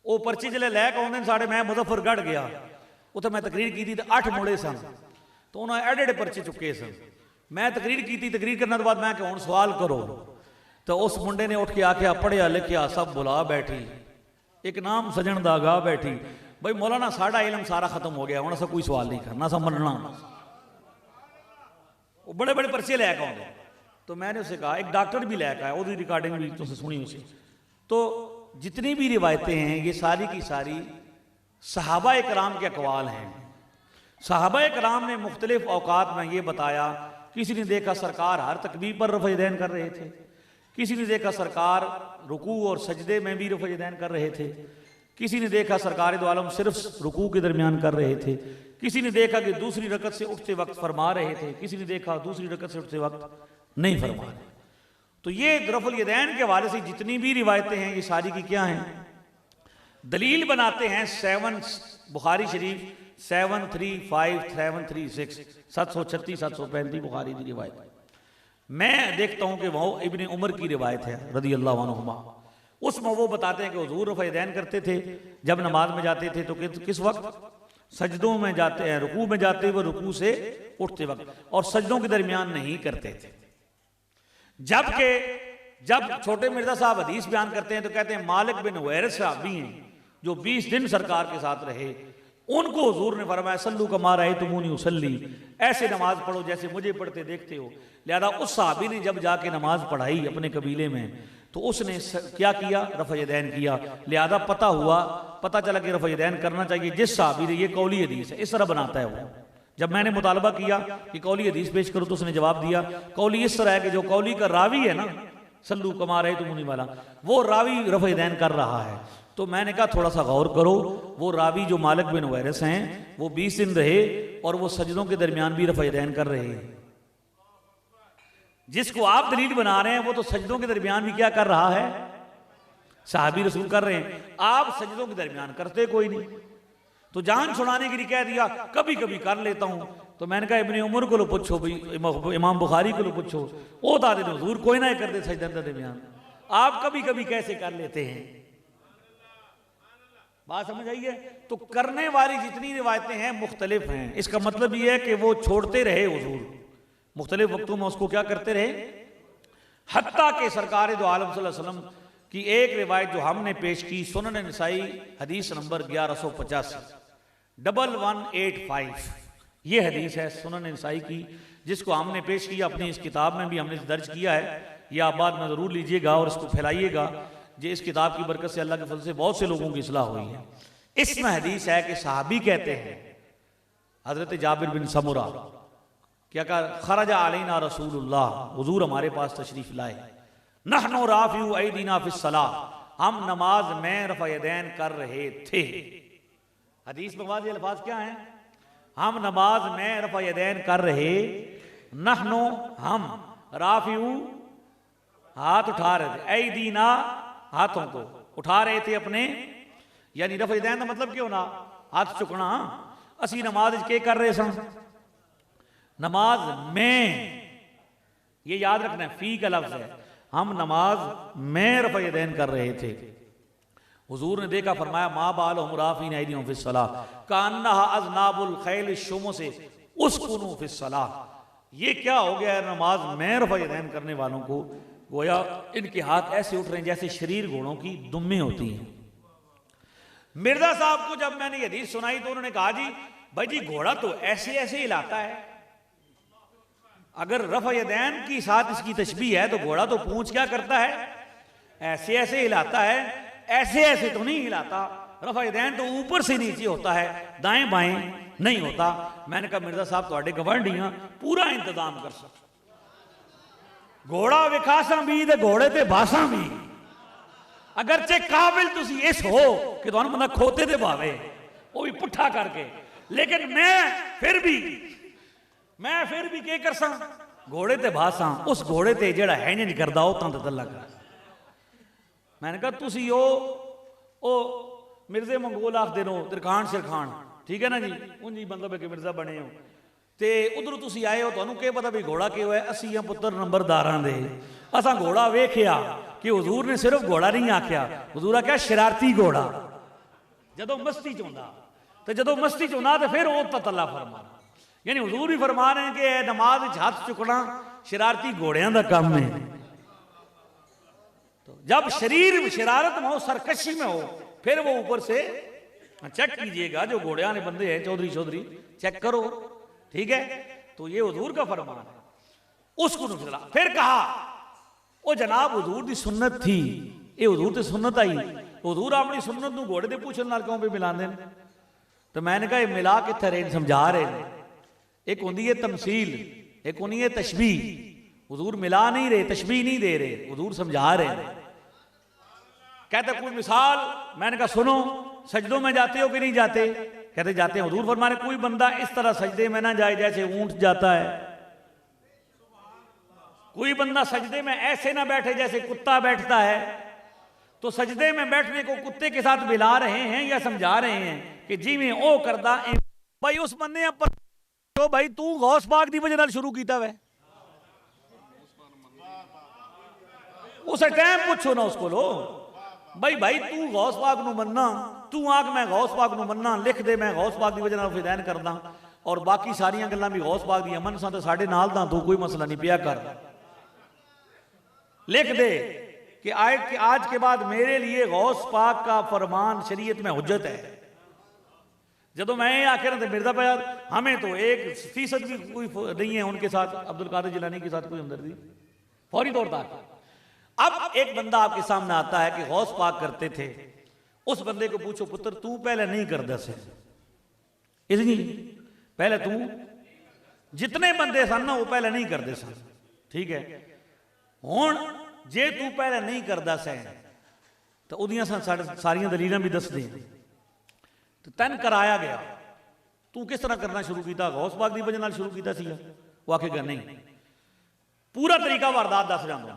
वो पर्ची जिले लैके आते साढ़े, मैं मुजफ्फरगढ़ गया, उत्थे मैं तकरीर की थी तो 8 मुड़े सन, तो उन्होंने एडे पर्चे चुके सन। मैं तकरीर की, तकरीर करने के बाद मैं कि हुण सवाल करो, तो उस मुंडे ने उठ के आख्या पढ़िया लिखिया सब बुला बैठी, एक नाम सजन दा गा बैठी। भाई मौलाना साढ़ा इलम सारा खत्म हो गया, हुण असां कोई सवाल नहीं करना, असां मनना। वो बड़े बड़े पर्चे लैके आते। तो मैंने उसे कहा, एक डॉक्टर भी लैके आया, उसकी रिकॉर्डिंग भी तुमसे सुनी उसे। तो जितनी भी रिवायतें हैं ये सारी की सारी सहाबा कराम के अकवाल हैं। सहाबा कराम ने मुख्तलिफ औकात में ये बताया, किसी ने देखा सरकार हर तकबीर पर रफ़ यदैन कर रहे थे, किसी ने देखा सरकार रुकू और सजदे में भी रफ़ यदैन कर रहे थे, किसी ने देखा सरकार दो आलम सिर्फ रुकू के दरमियान कर रहे थे, किसी ने देखा कि दूसरी रकत से उठते वक्त फरमा रहे थे, किसी ने देखा दूसरी रकत से उठते वक्त नहीं फरमा रहे। तो ये रफ़ुल यदैन के हवाले से जितनी भी रिवायतें हैं ये सारी की क्या हैं, दलील बनाते हैं 7 बुखारी शरीफ 735-736 736 735 बुखारी की रिवायत। मैं देखता हूं कि वो इब्ने उमर की रिवायत है रज़ी अल्लाह अन्हुमा, उसमें वो बताते हैं कि हुज़ूर रफ़ यदैन करते थे जब नमाज में जाते थे, तो किस वक्त? सजदों में जाते हैं, रुकू में जाते हुए, रुकू से उठते वक्त, और सजदों के दरमियान नहीं करते थे। जबकि जब छोटे मिर्जा साहब हदीस बयान करते हैं तो कहते हैं मालिक बिन हुवैरिस साहबी हैं जो 20 दिन सरकार के साथ रहे, उनको हुजूर ने फरमाया सल्लू कमा रअयतमूनी उसल्ली, ऐसे नमाज पढ़ो जैसे मुझे पढ़ते देखते हो। लिहाजा उस साहबी ने जब जाके नमाज पढ़ाई अपने कबीले में, तो उसने क्या किया? रफ़ यदैन किया। लिहाजा पता चला कि रफ़ यदैन करना चाहिए। जिस साहबी ने, ये कौली हदीस है, इस तरह बनाता है वो। जब मैंने मुतालबा किया कि कौली हदीस पेश करो तो उसने जवाब दिया कौली इस तरह है कि जो कौली का रावी है ना, सल्लू कमा रअयतमूनी वाला, वो रावी रफ़ यदैन कर रहा है। तो मैंने कहा थोड़ा सा गौर करो, वो रावी जो मालिक बिन हुवैरिस हैं वो 20 दिन रहे और वो सजदों के दरमियान भी रफ़ यदैन कर रहे हैं। जिसको आप दलील बना रहे हैं वो तो सजदों के दरमियान भी क्या कर रहा है? साहबी रसूल कर रहे हैं, आप सजदों के दरमियान करते कोई नहीं। तो जान छुड़ाने के लिए कह दिया कभी कभी कर लेता हूं। तो मैंने कहा इब्ने उमर को लो पूछो, भाई इमाम बुखारी को लो पूछो, वो दादे हुजूर कोई ना कर दे सजदे के दरमियान, आप कभी कभी कैसे कर लेते हैं? बात समझ आई है? तो करने वाली जितनी रिवायतें हैं मुख्तलिफ हैं। इसका मतलब ये है कि वो छोड़ते रहे हुजूर, मुख्तलिफ वक्तों में उसको क्या करते रहे, हत्ता के सरकार दो आलम सल्लल्लाहु अलैहि वसल्लम की एक रिवायत जो हमने पेश की, सुनन नसाई हदीस नंबर 1185 1185, ये हदीस है सुनन नसाई की, जिसको हमने पेश किया अपनी इस किताब में भी हमने दर्ज किया है। ये आप बाद में ज़रूर लीजिएगा और इसको फैलाइएगा। जो इस किताब की बरकत से अल्लाह के फजल से बहुत से लोगों की इस्लाह हुई है। इसमें हदीस है कि सहाबी कहते हैं, हजरत जाबिर बिन समुरा क्या कहा, खरजा अलैना रसूलुल्लाह, हुजूर हमारे पास तशरीफ लाए, नहनु राफिउ ऐदीना फिस सलाह, हम नमाज में रफ़ा यदैन कर रहे थे। हदीस में वाज़ेह अल्फाज क्या हैं, हम नमाज में रफ़ा यदैन कर रहे, नहनु हम, राफिउ हाथ उठा रहे थे, ऐदीना हाथों को उठा रहे थे अपने, यानी रफ़ा यदैन का मतलब क्यों ना हाथ चुकना, असी नमाज के कर रहे सन, नमाज में, ये याद रखना है फी का लफ्ज है, हम नमाज में रफ़ा यदैन कर रहे थे। हुजूर ने देखा, फरमाया मा बाल मुराफीन ऐदीहुम फिस सलाह कान्नहा अज़नाबुल खैल शुम से उस्कुनु फिस सलाह, ये क्या हो गया है नमाज में रफ़ा यदैन करने वालों को, गोया इनके हाथ ऐसे उठ रहे हैं जैसे शरीर घोड़ों की दुम्में होती हैं। मिर्जा साहब को जब मैंने ये हदीस सुनाई तो उन्होंने कहा, जी भाई जी घोड़ा तो ऐसे ऐसे हिलाता है, अगर रफ़ा यदैन की साथ इसकी तशबीह है तो घोड़ा तो पूंछ क्या करता है, ऐसे ऐसे हिलाता है, ऐसे ऐसे तो नहीं हिलाता, रफ़ा यदैन तो ऊपर से नीचे होता है, दाएं बाएं नहीं होता। मैंने कहा मिर्जा साहब तुहाडे गवांढियां पूरा इंतजाम कर सकते, घोड़ा विखासा भी ते घोड़े ते भाषा भी, अगरचे काबिल तुसी इस हो कि तुहानू बंदा खोते ते भावे वो भी पुट्ठा करके, लेकिन मैं फिर भी के कर सा, घोड़े ते भाषा, उस घोड़े ते जेड़ा है नहीं करदा ओ तां ते लग। मैंने कहा तुसी ओ मिर्जे मंगोल आखदे नो, तिरखान सिरखान, ठीक है ना जी, उंजी मतलब है कि मिर्जा बने हो, ते उधरों तुसी आए हो, तुहानू के पता भी घोड़ा क्यों है, असी हैं पुत्र नंबरदारां दे, असा घोड़ा वेखिया कि हुजूर ने सिर्फ घोड़ा नहीं आख्या, हुजूर आख्या शरारती घोड़ा, जदों मस्ती चोंदा, तो जदों मस्ती चोंदा तो फिर वो ततल्ला फरमाना, यानी हुजूर भी फरमा रहे हैं कि नमाज हाथ चुकना शरारती घोड़ियां का काम है। तो जब शरीर शरारत में हो, सरकशी में हो, फिर वो ऊपर से चेक कीजिएगा, जो घोड़िया ने बंदे हैं चौधरी चेक करो, ठीक है। तो ये हुजूर का फरमान है, उसको नुकला। फिर कहा वो जनाब हुजूर की सुन्नत थी, ये हुजूर की सुन्नत आई, हुजूर अपनी सुन्नत नूं घोड़े के पूछन नाल क्यों पे मिलांदे ने? तो मैंने कहा मिला कित्थे रहे, समझा रहे हैं, एक होंदी है तमसील, एक होनी है तशबीह। हुजूर मिला नहीं रहे, तशबीह नहीं दे रहे, हुजूर समझा रहे हैं। कहते कोई मिसाल, मैंने कहा सुनो, सजदों में जाते हो कि नहीं जाते? कहते जाते हैं। हुजूर फरमाने कोई बंदा इस तरह सजदे में ना जाए जैसे ऊंट जाता है, कोई बंदा सजदे में ऐसे ना बैठे जैसे कुत्ता बैठता है। तो सजदे में बैठने को कुत्ते के साथ मिला रहे हैं या समझा रहे हैं कि जी में ओ करदा भाई उस बंदे पर तो भाई तू गौस पाक दी वजह नाल शुरू कीता वै, उस टाइम पूछो ना उसको लो भाई तू गौस पाक नू मन्ना, तू आख मैं गौस पाक नू मन्ना, लिख दे मैं गौस पाक दी वजह नाल फिदैन करदा और बाकी सारियां गल्लां भी गौस पाक दी अमन सा ते साडे नाल दा तू कोई मसला नहीं पिया कर। लिख दे कि आज के बाद मेरे लिए गौस पाक का फरमान शरीयत में हुज्जत है। जब मैं आखिर तो मिर्जा पाया हमें तो 1% भी कोई नहीं है उनके साथ, अब्दुल कादिर जिलानी के साथ कोई हमदर्दी फौरी तौर पर। अब एक बंदा आपके सामने आता है कि गौस पाक करते थे, उस बंदे को पूछो पुत्र तू पहले नहीं करदा से, इसलिए पहले तू जितने बंदे सन ना वो पहले नहीं करते सन, ठीक है। हुण जे तू पहले नहीं करदा से तो उदियां सारियां दलीलां भी दस दे, तो तन कराया गया, तू किस तरह करना शुरू किया? गौस पाक की वजह नाल शुरू किया सीगा? वो आखेगा नहीं, पूरा तरीका वारदात दस जांदा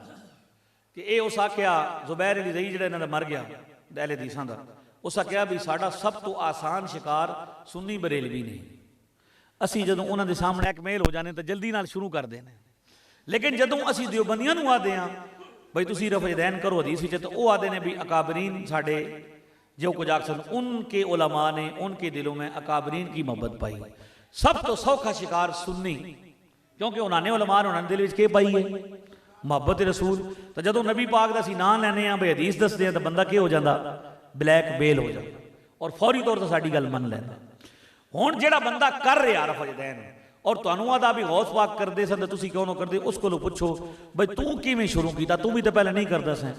कि ये उस आख्या जुबैर अली रई जिहड़ा इन्हां दा मर गया दहले हदीसां दा, उस आख्या भी साडा सब तो आसान शिकार सुन्नी बरेलवी ने, असीं जदों उन्हां दे सामने एक मेल हो जाने तो जल्दी नाल शुरू कर देने, लेकिन जदों असीं देवबंदियां नूं आदे हां भाई तुसीं रफ़ यदैन करो हदीस विच, तो वो आदे ने भी अकाबरीन साडे जो कुछ आखसन उनके उलमा ने उनके दिलों में अकाबरीन की मोहब्बत पाई। सब तो सौखा शिकार सुन्नी, क्योंकि उन्होंने उलमा ने उन्होंने दिल में के पाई है मोहब्बत रसूल। तो जो नबी पाक का असीं नाम लैने भाई हदीस दसते हैं तो बंदा क्या हो जाता? ब्लैक बेल हो जाता और फौरी तौर पर साडी गल मन लैंदा। हुण जिहड़ा बंदा कर रहा रफ़ यदैन और तुहानूं आदा भी गौस पाक करदे सन, तुसीं क्यों नहीं करदे? उस कोलों पुछो भाई तू किवें शुरू कीता, तू भी तो पहले नहीं करदा सी।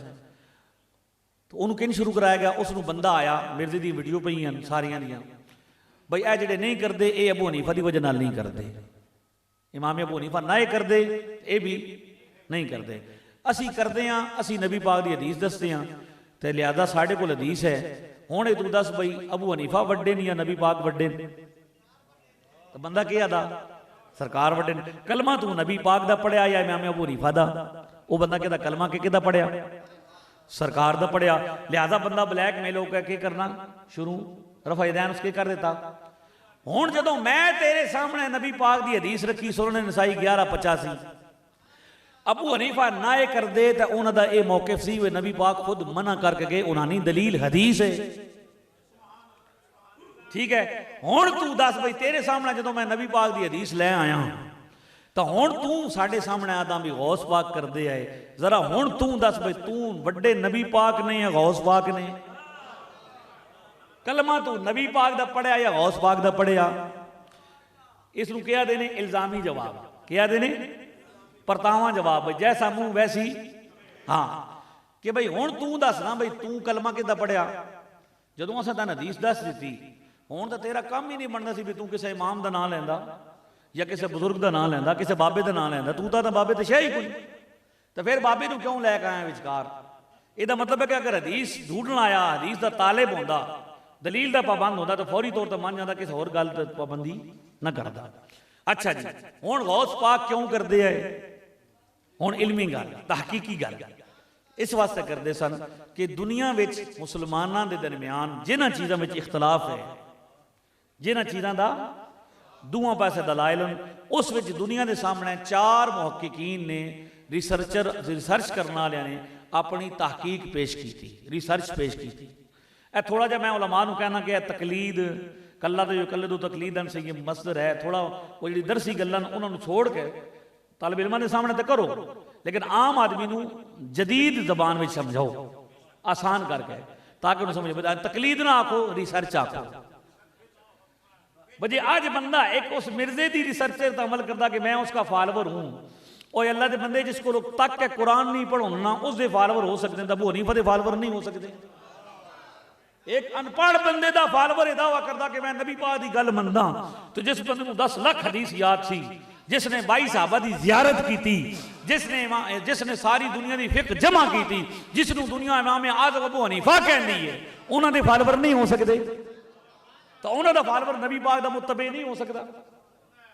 तो उन्होंने किन शुरू कराया गया, उसनों बंदा आया, मिर्जे दी वीडियो पई सारियां दियां, बई ए जिहड़े नहीं करते ये अबू हनीफा की वजह नाल नहीं करते, इमाम अबू हनीफा ना करते ये भी नहीं करते, असी करते हैं, असी नबी पाक की हदीस दसते हैं, तो लिहाजा साढ़े कोल हदीस है। हुण तू दस बई अबू हनीफा वड्डे ने या नबी पाक वड्डे ने, तो बंदा क्या आदा सरकार वड्डे ने। कलमा तू नबी पाक दा पढ़िया या इमाम अबू हनीफा दा, वो बंदा कहता कलमा किहदा पढ़िया, सरकार दा पढ़िया। लिहाजा बंदा ब्लैक मेल होकर के करना शुरू, रफा यदैन उसके कर देता। हुण जदों मैं तेरे सामने नबी पाक की हदीस रखी सुनन नसाई 1185, अबू हनीफा ना कर दे तो उन्होंने यह मौकिफ सी वे नबी पाक खुद मना करके गए, उन्होंने दलील हदीस है, ठीक है। हुण तू दस बई तेरे सामने जदों मैं नबी पाक की हदीस लै आया तो हुण तू साढ़े सामने आदा भी गौस पाक कर दे आए, जरा हुण तू दस बई तू वड्डे नबी पाक ने या गौस पाक ने, कलमा तू नबी पाक दा पढ़िया या गौस पाक दा पढ़िया। इसनूं क्या देने इल्जामी जवाब, क्या देने परतावा जवाब, जैसा मुंह वैसी हाँ, कि भाई हुण तू दस ना बई तू कलमा किदा पढ़िया, जदों असां तैनूं हदीस दस दी, हुण तां तेरा काम ही नहीं बनदा सी भी तू किसी इमाम दा नाम लैंदा या किसी बुजुर्ग का नाम लैंदा, किसी बाबे का नाम लैंदा, तू तो बाबे तो शह ही कोई, तो फिर बाबे को क्यों लैके आया विचकार। यदा मतलब है कि अगर हदीस ढूंढना आया, हदीस का तालिब होंदा, दलील का पाबंद होंदा, तो फौरी तौर पर मान जाता किसी होर गल ते पाबंदी ना करता। अच्छा जी, हुण गौस पाक क्यों करते है, हुण इलमी गल तहकीकी गल इस वास्ते करते सन कि दुनिया में मुसलमानों के दरम्यान जिन्हां चीज़ों में इख्तलाफ है, जिन्हां चीज़ों का दूआ पासे दलाइल, उस विच दुनिया के सामने चार मुहक्किकीन ने रिसर्च करने वाले ने अपनी तहकीक पेश की थी, रिसर्च पेश की थी। थोड़ा जहा मैं उलमा नूं कहना कि तकलीद कला तो कले तो तकलीद सही मसदर है, थोड़ा वो जी दरसी गल्लां उन्होंने छोड़ के तालिब इल्मां के सामने तो करो, लेकिन आम आदमी नूं जदीद जबान में समझाओ आसान करके, ताकि उन्हें समझ में। तकलीद ना आखो, रिसर्च आखो। बजे आज बंदा एक उस मिर्जे की रिसर्च पर अमल करता कि मैं उसका फॉलोवर हूँ, और अल्लाह के बंदे जिसको तक के कुरान नहीं पढ़ाना उसके फॉलोवर हो सकते हैं, अबू हनीफा के फॉलोवर नहीं हो सकते। एक अनपढ़ बंदे का फॉलोवर दावा करता कि मैं नबी पाक की गल मनदा, तो जिस बंदे को 10 लाख हदीस याद सी, जिसने 22 सहाबा की जियारत की थी, जिसने सारी दुनिया की फिक्र जमा की थी, जिसनों दुनिया इमाम आज़म अबू हनीफा कहती है, उन्होंने फॉलोवर नहीं हो सकते, तो उन्होंने फॉलोवर नबी पाक का मुत्तबे नहीं हो सकता,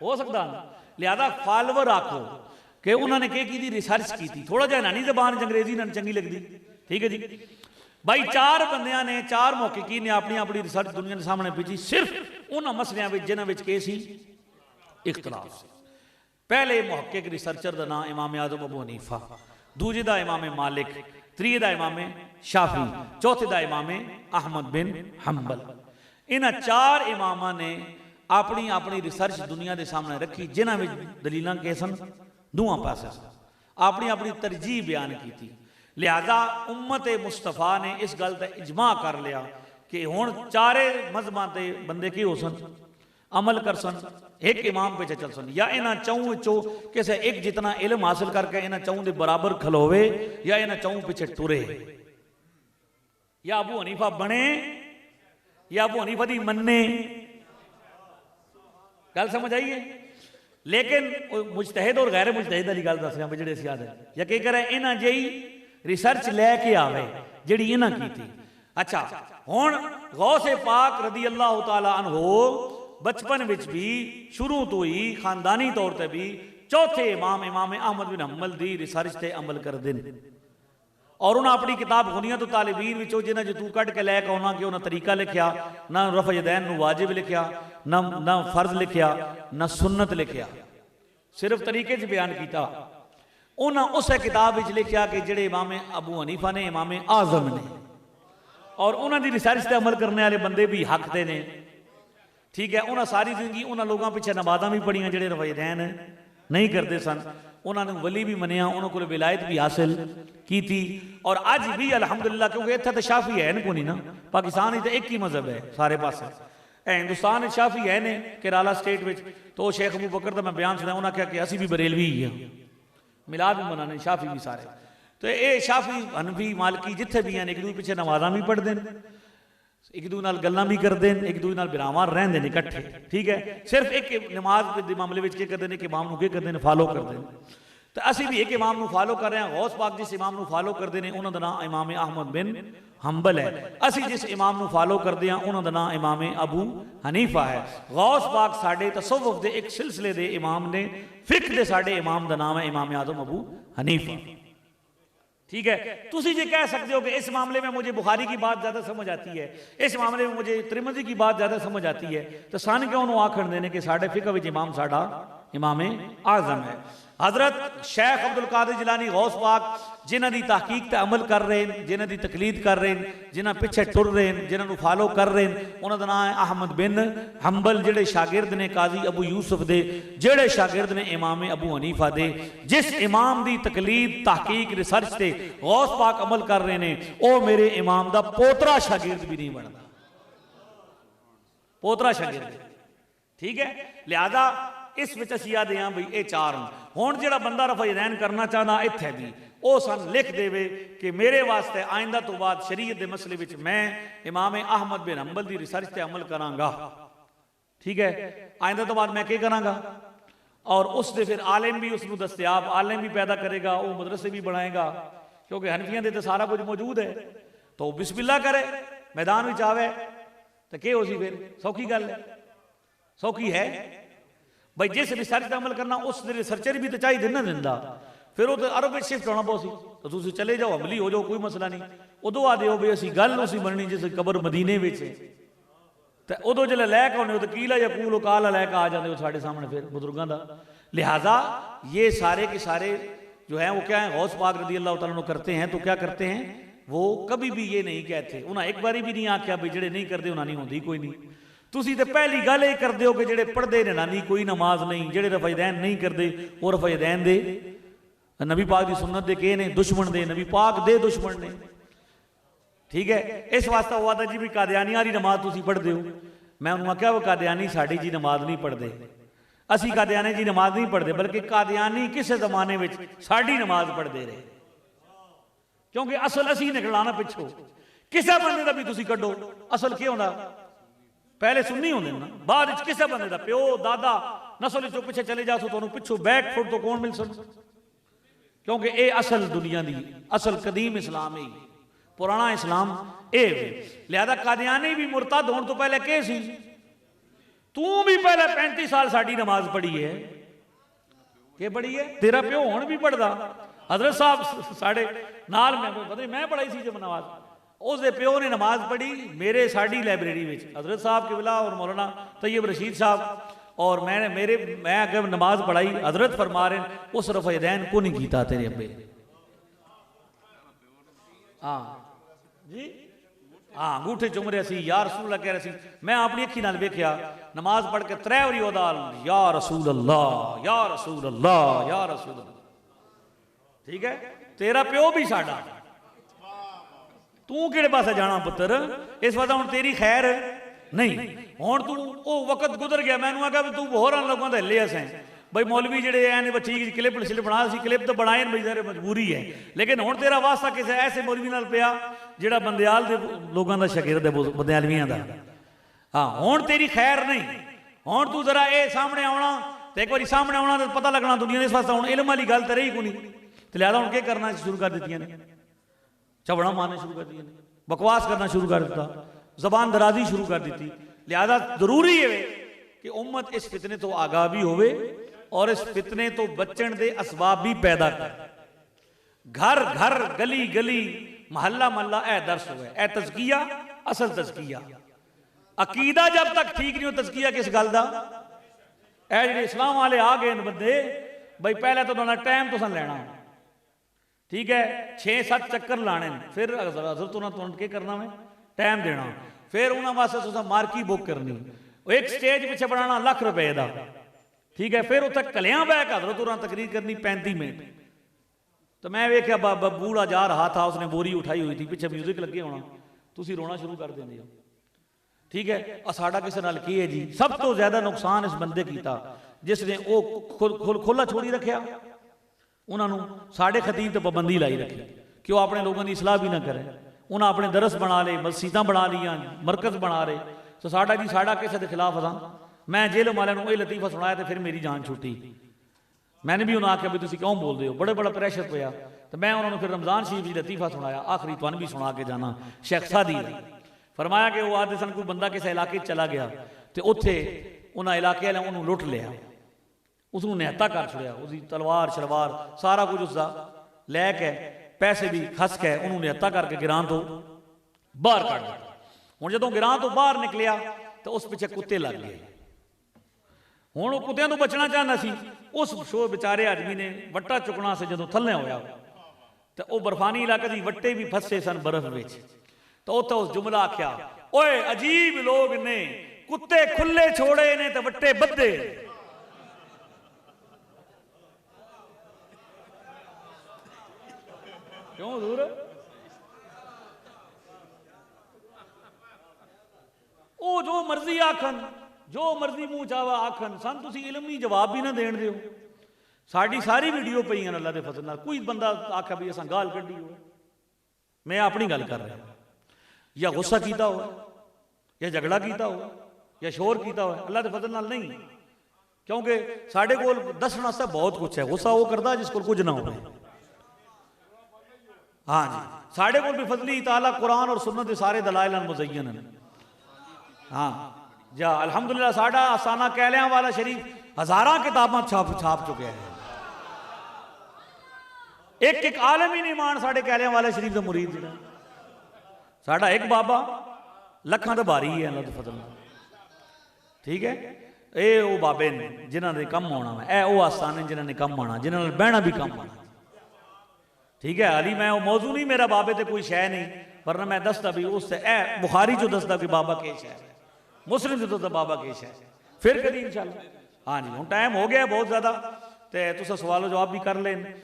हो सकता। लिहाजा फॉलोवर आखो कि उन्होंने क्या की रिसर्च की थी, थोड़ा जहा नहीं जबान अंग्रेजी ना चंगी लगती, ठीक है जी। भाई चार बंदियां ने, चार मुहक्किकीन ने अपनी अपनी रिसर्च दुनिया के सामने भेजी, सिर्फ उन्होंने मसलियां में जिन्होंने के सी इख्तलाफ से। पहले मुहक्किक रिसर्चर का नाम इमाम आज़म अबू हनीफा, दूजे का इमाम मालिक, त्रीए का इमाम शाफी, चौथे का इमाम अहमद बिन हंबल। इन्हां चार इमामा ने अपनी अपनी रिसर्च दुनिया के सामने रखी, जिन्हां में दलीलां के सन दूआ पासे अपनी अपनी तरजीह बयान की थी। लिहाजा उम्मत मुस्तफा ने इस गल का इजमा कर लिया कि हुण चारे मजहबां ते बंदे की हो सन, अमल कर सन, एक इमाम पे चल सन, या इन्हां चौं विचों किसी एक जितना इल्म हासिल करके इन्हां चौं दे बराबर खलोवे, या इन्हां चौं पिछे टुरे, या अबू हनीफा बने या अबू हनीफा दी मन्ने। गल समझ आई है। लेकिन मुजतहिद और गैर मुजतहिद वाली गल दस रहा भी जेडे सियाद है, या के करें इन्हां जही रिसर्च लैके आवे जिहड़ी इन्हां की थी। अच्छा, हुण गौस पाक रदी अल्लाह तआला अन्हो बचपन विच भी शुरू तो ही खानदानी तौर पर भी चौथे इमाम इमाम अहमद बिन हंबल दी रिसर्च से अमल करते हैं, और उन्हें अपनी किताब गुनियत तालिबीन विचों जिन्हें जो तू कट के लैके आना कि उन्हें तरीका लिखा, ना रफ़ यदैन नूं वाजिब लिखा, ना फर्ज लिखा, ना सुन्नत लिखा, सिर्फ तरीके च बयान किया। उन्हें उस किताब में लिखा कि जेडे इमाम अबू हनीफा ने इमाम आज़म ने, और उन्होंने रिसर्च से अमल करने वाले बंदे भी हक दे ने, ठीक है। उन्हें सारी जिंदगी उन्होंने लोगों पिछे नमाज़ां भी पढ़ियां जेडे रफ़ यदैन नहीं करते सन, उन्होंने वली भी मनिया, उन्होंने को विलायत भी हासिल की थी। और अज भी अलहमदुलिल्लाह, क्योंकि इत्थे तो शाफी है को नहीं ना, पाकिस्तान तो एक ही मजहब है सारे पासे, हिंदुस्तान शाफी है ने केराला स्टेट में, तो शेख अबू बकर का मैं बयान सुना, उन्होंने कहा कि असी भी बरेलवी ही हाँ, मिलाद भी मनाने शाफी भी सारे, तो ये शाफी हनफी मालकी जिथे भी हैं एक दूसरे पिछे नमाज़ां भी पढ़ते हैं, एक दूसरे नाल गल्लां भी करते हैं, एक दूसरे नाल बिरावान रहंदे ने इकट्ठे। ठीक है, सिर्फ एक नमाज के मामले में क्या करते हैं कि इमाम नूं क्या करते हैं, फॉलो करते हैं। तो असी भी एक इमाम नूं फॉलो कर रहे हैं। गौस पाक जिस इमाम नूं फॉलो करते हैं उन्होंने नाम इमाम अहमद बिन हंबल है। असी जिस इमाम नूं फॉलो करते हैं उन्होंने नाम इमाम अबू हनीफा है। गौस पाक साडे तसव्वुफ दे एक सिलसिले दे इमाम ने, फिक दे साडे इमाम दा नाम है इमाम आजम अबू हनीफा। ठीक है, तुसी ये कह सकते हो कि इस मामले में मुझे बुखारी की बात ज्यादा समझ आती है, इस मामले में मुझे तिरमिज़ी की बात ज्यादा समझ आती है, तो सन क्यों नु आखण देने कि साडे फिक विच इमाम साडा इमाम आजम है। हजरत शेख अब्दुल कादिर जिलानी गौस पाक जिन्हां दी तहकीक ते अमल कर रहे हैं, जिन्हां दी तकलीद कर रहे हैं, जिन्हां पिछे टुर रहे हैं, जिन्हां नूं फॉलो कर रहे हैं, उन्हां दा नाम है अहमद बिन हंबल, जेड़े शागिर्द ने काजी अबू यूसुफ दे, जेड़े शागिर्द ने इमाम अबू हनीफा दे। जिस इमाम दी तकलीद तहकीक रिसर्च ते गौस पाक अमल कर रहे हैं, वो मेरे इमाम दा पोतरा शागिर्द भी नहीं बनता, पोतरा शागिर्द। ठीक है, लिहाजा इस विच असीं आखदे हां बई ये चार हुण जिहड़ा बंदा रफ़ा यदैन करना चाहता इत्थे भी वो सन लिख देवे कि मेरे वास्ते आइंदा तो बाद शरीयत के मसले विच मैं इमाम अहमद बिन हंबल की रिसर्च से अमल करांगा। ठीक है, आइंदा तो बाद मैं क्या करांगा, और उससे फिर आलिम भी उसनूं दस्तयाब आलिम भी पैदा करेगा, वो मदरसे भी बनाएगा, क्योंकि हनफियां दे तो सारा कुछ मौजूद है। तो बिस्मिल्लाह करे, मैदान में आवे तो क्या हो सी, फिर सौखी गल है, सौखी है भाई। जिस रिसर्च का अमल करना उस रिसर्चर भी तो चाहिए ना दिंदा, फिर वो तो अरब में शिफ्ट होना पौ सी, तो तुम चले जाओ अमली हो जाओ, कोई मसला नहीं। उदों आदे हो भी असी गल उसी बननी जिस कबर मदीने में, तो उदों जो लैक आने तो कीला या कूल काला लैक आ जाते हो साढ़े सामने फिर बुजुर्गों का। लिहाजा ये सारे के सारे जो है वो क्या है, गौस पाक रज़ी अल्लाह तआला अन्हु करते हैं, तो क्या करते हैं वो कभी भी ये नहीं कहते, उन्हें एक बारी भी नहीं आख्या भी जेड़े नहीं करते उन्हें नहीं होती कोई नहीं। तुसी तो पहली गल ये करते हो कि जेड़े पढ़ते ने नानी कोई नमाज नहीं, जेड़े रफ़ायदैन नहीं करते वो रफ़ायदैन दे नबी पाक की सुन्नत दे के ने दुश्मन दे, नबी पाक दे दुश्मन ने। ठीक है, इस वास्ते वो आता जी भी कादियानी वाली नमाज तुसी पढ़ते हो, मैं उन्होंने आख्या वो कादियानी साड़ी जी नमाज नहीं पढ़ते, असी कादियानी जी नमाज नहीं पढ़ते, बल्कि कादियानी किस जमाने में साड़ी नमाज पढ़ते रहे, क्योंकि असल असी निकलाना पिछो किसी बंदे का भी तुसी कड्डो, असल क्या होता पहले सुन्नी होंगे ना, बाद किसी बंदे का प्यो दादा नस्ल चो पिछे चले जाओ तो पिछो बैक फुट तो कौन मिल सकता, क्योंकि ये असल दुनिया की असल कदीम इस्लाम है, पुराना इस्लाम ए। लिहाजा कादियानी भी मुरतद होने तो पहले के सी, तू भी पहले 35 साल साड़ी नमाज पढ़ी है, के पढ़ी है, तेरा प्यो हुण भी पढ़दा। हजरत साहब साढ़े नाल मैं पढ़ाई सी जब नमाज, उसके प्यो ने नमाज पढ़ी मेरे साड़ी लाइब्रेरी में, हजरत साहब किबला और मौलाना तैयब रशीद साहब और मैं अगर नमाज पढ़ाई, हजरत फरमा रहे उस रफ़ायदैन को नहीं कीता तेरे अब्बे, हाँ जी हाँ अंगूठे चुम रहे सी, या रसूल कह रहे सी। मैं अपनी अखी नाल वेख्या नमाज पढ़ के 3 बारी ओदा या रसूल अल्लाह या रसूल अल्लाह या रसूल अल्लाह। ठीक है, तेरा प्यो भी साडा, तू किहड़े पासे जाना पुत्र, इस वास्ते हुण तेरी खैर नहीं, हुण तू वो वक्त गुजर गया। मैनू आख्या तू होर लोगों के हिले असें बई मौलवी जेडे हैं ठीक क्लिप शिलिप बना सी, क्लिप तो बनाए बई सारे मजबूरी है, लेकिन हुण तेरा वास्ता किसी ऐसे मौलवी नाल पिया जिहड़ा बंदयाल दे लोगों का शागिर्द है, बंदयालवियां दा। हाँ हुण तेरी खैर नहीं, हुण तू जरा ये सामने आना तो एक बार सामने आना तो पता लगना दुनिया ने, इस वास्ते हुण इल्म वाली गल तो रही कोई नहीं, तो लिहाजा हुण क्या करना शुरू कर दित्तियां ने, चबड़ा मारना शुरू कर दिया, बकवास करना शुरू कर दिता, जबान दराजी शुरू कर दी। लिहाजा जरूरी है कि उम्मत इस फितने तो आगाह भी होवे और इस फितने तो बचण दे असबाब भी पैदा कर, घर घर गली गली महल्ला महल्ला ए दर्श हुए, ए तज़किया असल तज़किया। अकीदा जब तक ठीक नहीं हो तज़किया किस गल दा, ए जिहड़े इस्लाम वाले आ गए बंदे बई पहले तो उन्होंने टाइम तो सन लेना, ठीक है 6-7 चक्कर लाने, फिर हजरत उन्होंने क्या करना है टाइम देना, फिर उन्होंने वास्ते तुसां मार्की बुक करनी, एक स्टेज पिछे बनाना लाख रुपए का, ठीक है, फिर उत्थे कलियां बह के हजरत उन्होंने तकरीर करनी 35 मिनट। तो मैं वेख्या बूढ़ा जा रहा था, उसने बोरी उठाई हुई थी, पिछे म्यूजिक लगे होना, तुसी रोना शुरू कर देंगे हो। ठीक है, साडा किसी नाल की है जी, सब तो ज्यादा नुकसान इस बंदे कीता जिसने वो खुला छोड़ी रखा, उन्होंने साढ़े खतीब तो पाबंदी लाई रखी कि वह अपने लोगों की इसलाह भी ना करें। उन्हें अपने दरस बना ले, मस्जिदां बना लिया, मरकज़ बना ले। तो साडा जी साडा किसी के खिलाफ था। मैं जेल वाले ये लतीफा सुनाया तो फिर मेरी जान छुट्टी। मैंने भी उन्हें आख्या भी तुम क्यों बोलते हो, बड़े बड़ा प्रेशर पिया। तो मैं उन्होंने फिर रमज़ान शरीफ जी लतीफ़ा सुनाया, आखिरी तुहानू भी सुना के जाना। शेख सादी फरमाया कि वो आदे सन कोई बंदा किसी इलाके चला गया तो उत्थे उन्हें इलाके वाले उन्होंने लुट लिया, उसनों निहत्ता कर छड़िया, उसकी तलवार शलवार सारा कुछ उसका लैके पैसे भी खस के उन्होंने निहत्ता करके गिरां तो बाहर कट दिया। हुण जदों गिरां तो बाहर निकलिया तो उस पिछे कुत्ते लग गए। हुण वो कुत्तियां तो बचना चाहता सी। उस शो बेचारे आदमी ने वट्टा चुकना से जदों थल्ले होया तो वह बर्फानी इलाके की वट्टे भी फसे सन बर्फ में। तो उत्थे उस जुमला आख्या, ओए अजीब लोग ने, कुत्ते खुले छोड़े ने तो वट्टे बद्धे। क्यों दूर ओ जो मर्जी आखन, जो मर्जी मुंह चावा आखन, सन तुसी इलमी जवाब भी ना देन दिओ। साड़ी सारी वीडियो पई अल्लाह के फजल नाल। कोई बंदा आख्या भी असां गाल कड्डी हो, मैं अपनी गल कर रहा, या गुस्सा किया हो, या झगड़ा किया हो, या शोर किया हो, अल्लाह के फजल नाल नहीं। क्योंकि साढ़े कोल दसण वास्ते बहुत कुछ है। गुस्सा वो करता जिस कोल कुछ ना हो। हाँ जी, साढ़े कोल भी फजली ताला कुरान और सुन्नत के सारे दलाइल मुज़य्यन हैं। हाँ जा अल्हम्दुलिल्लाह साडा आसाना कहलियां वाला शरीफ हज़ारां किताबां छाप चुके हैं। एक एक आलम ही नहीं मान साढ़े कहलियां वाले शरीफ का मुरीद जिहड़ा। साडा एक बाबा लखां दा भारी है अल्लाह दे फजल नाल। ठीक है, ये वो बाबे ने जिन्हां दे कम आना है, ए वो आस्थाने जिन्हां ने कम आना, जिन्हां नाल बहना भी कम आना। ठीक है, हाली मैं वो मौजू नहीं, मेरा बाबे ते कोई शय नहीं, वरना मैं दसदा भी उससे ए बुखारी चो दसदा कि बाबा केश है, मुस्लिम जो दसदा बाबा केश है, फिर कभी इंशाअल्लाह। हाँ जी, हुण टाइम हो गया बहुत ज़्यादा, तो तुस सवालो जवाब भी कर लें।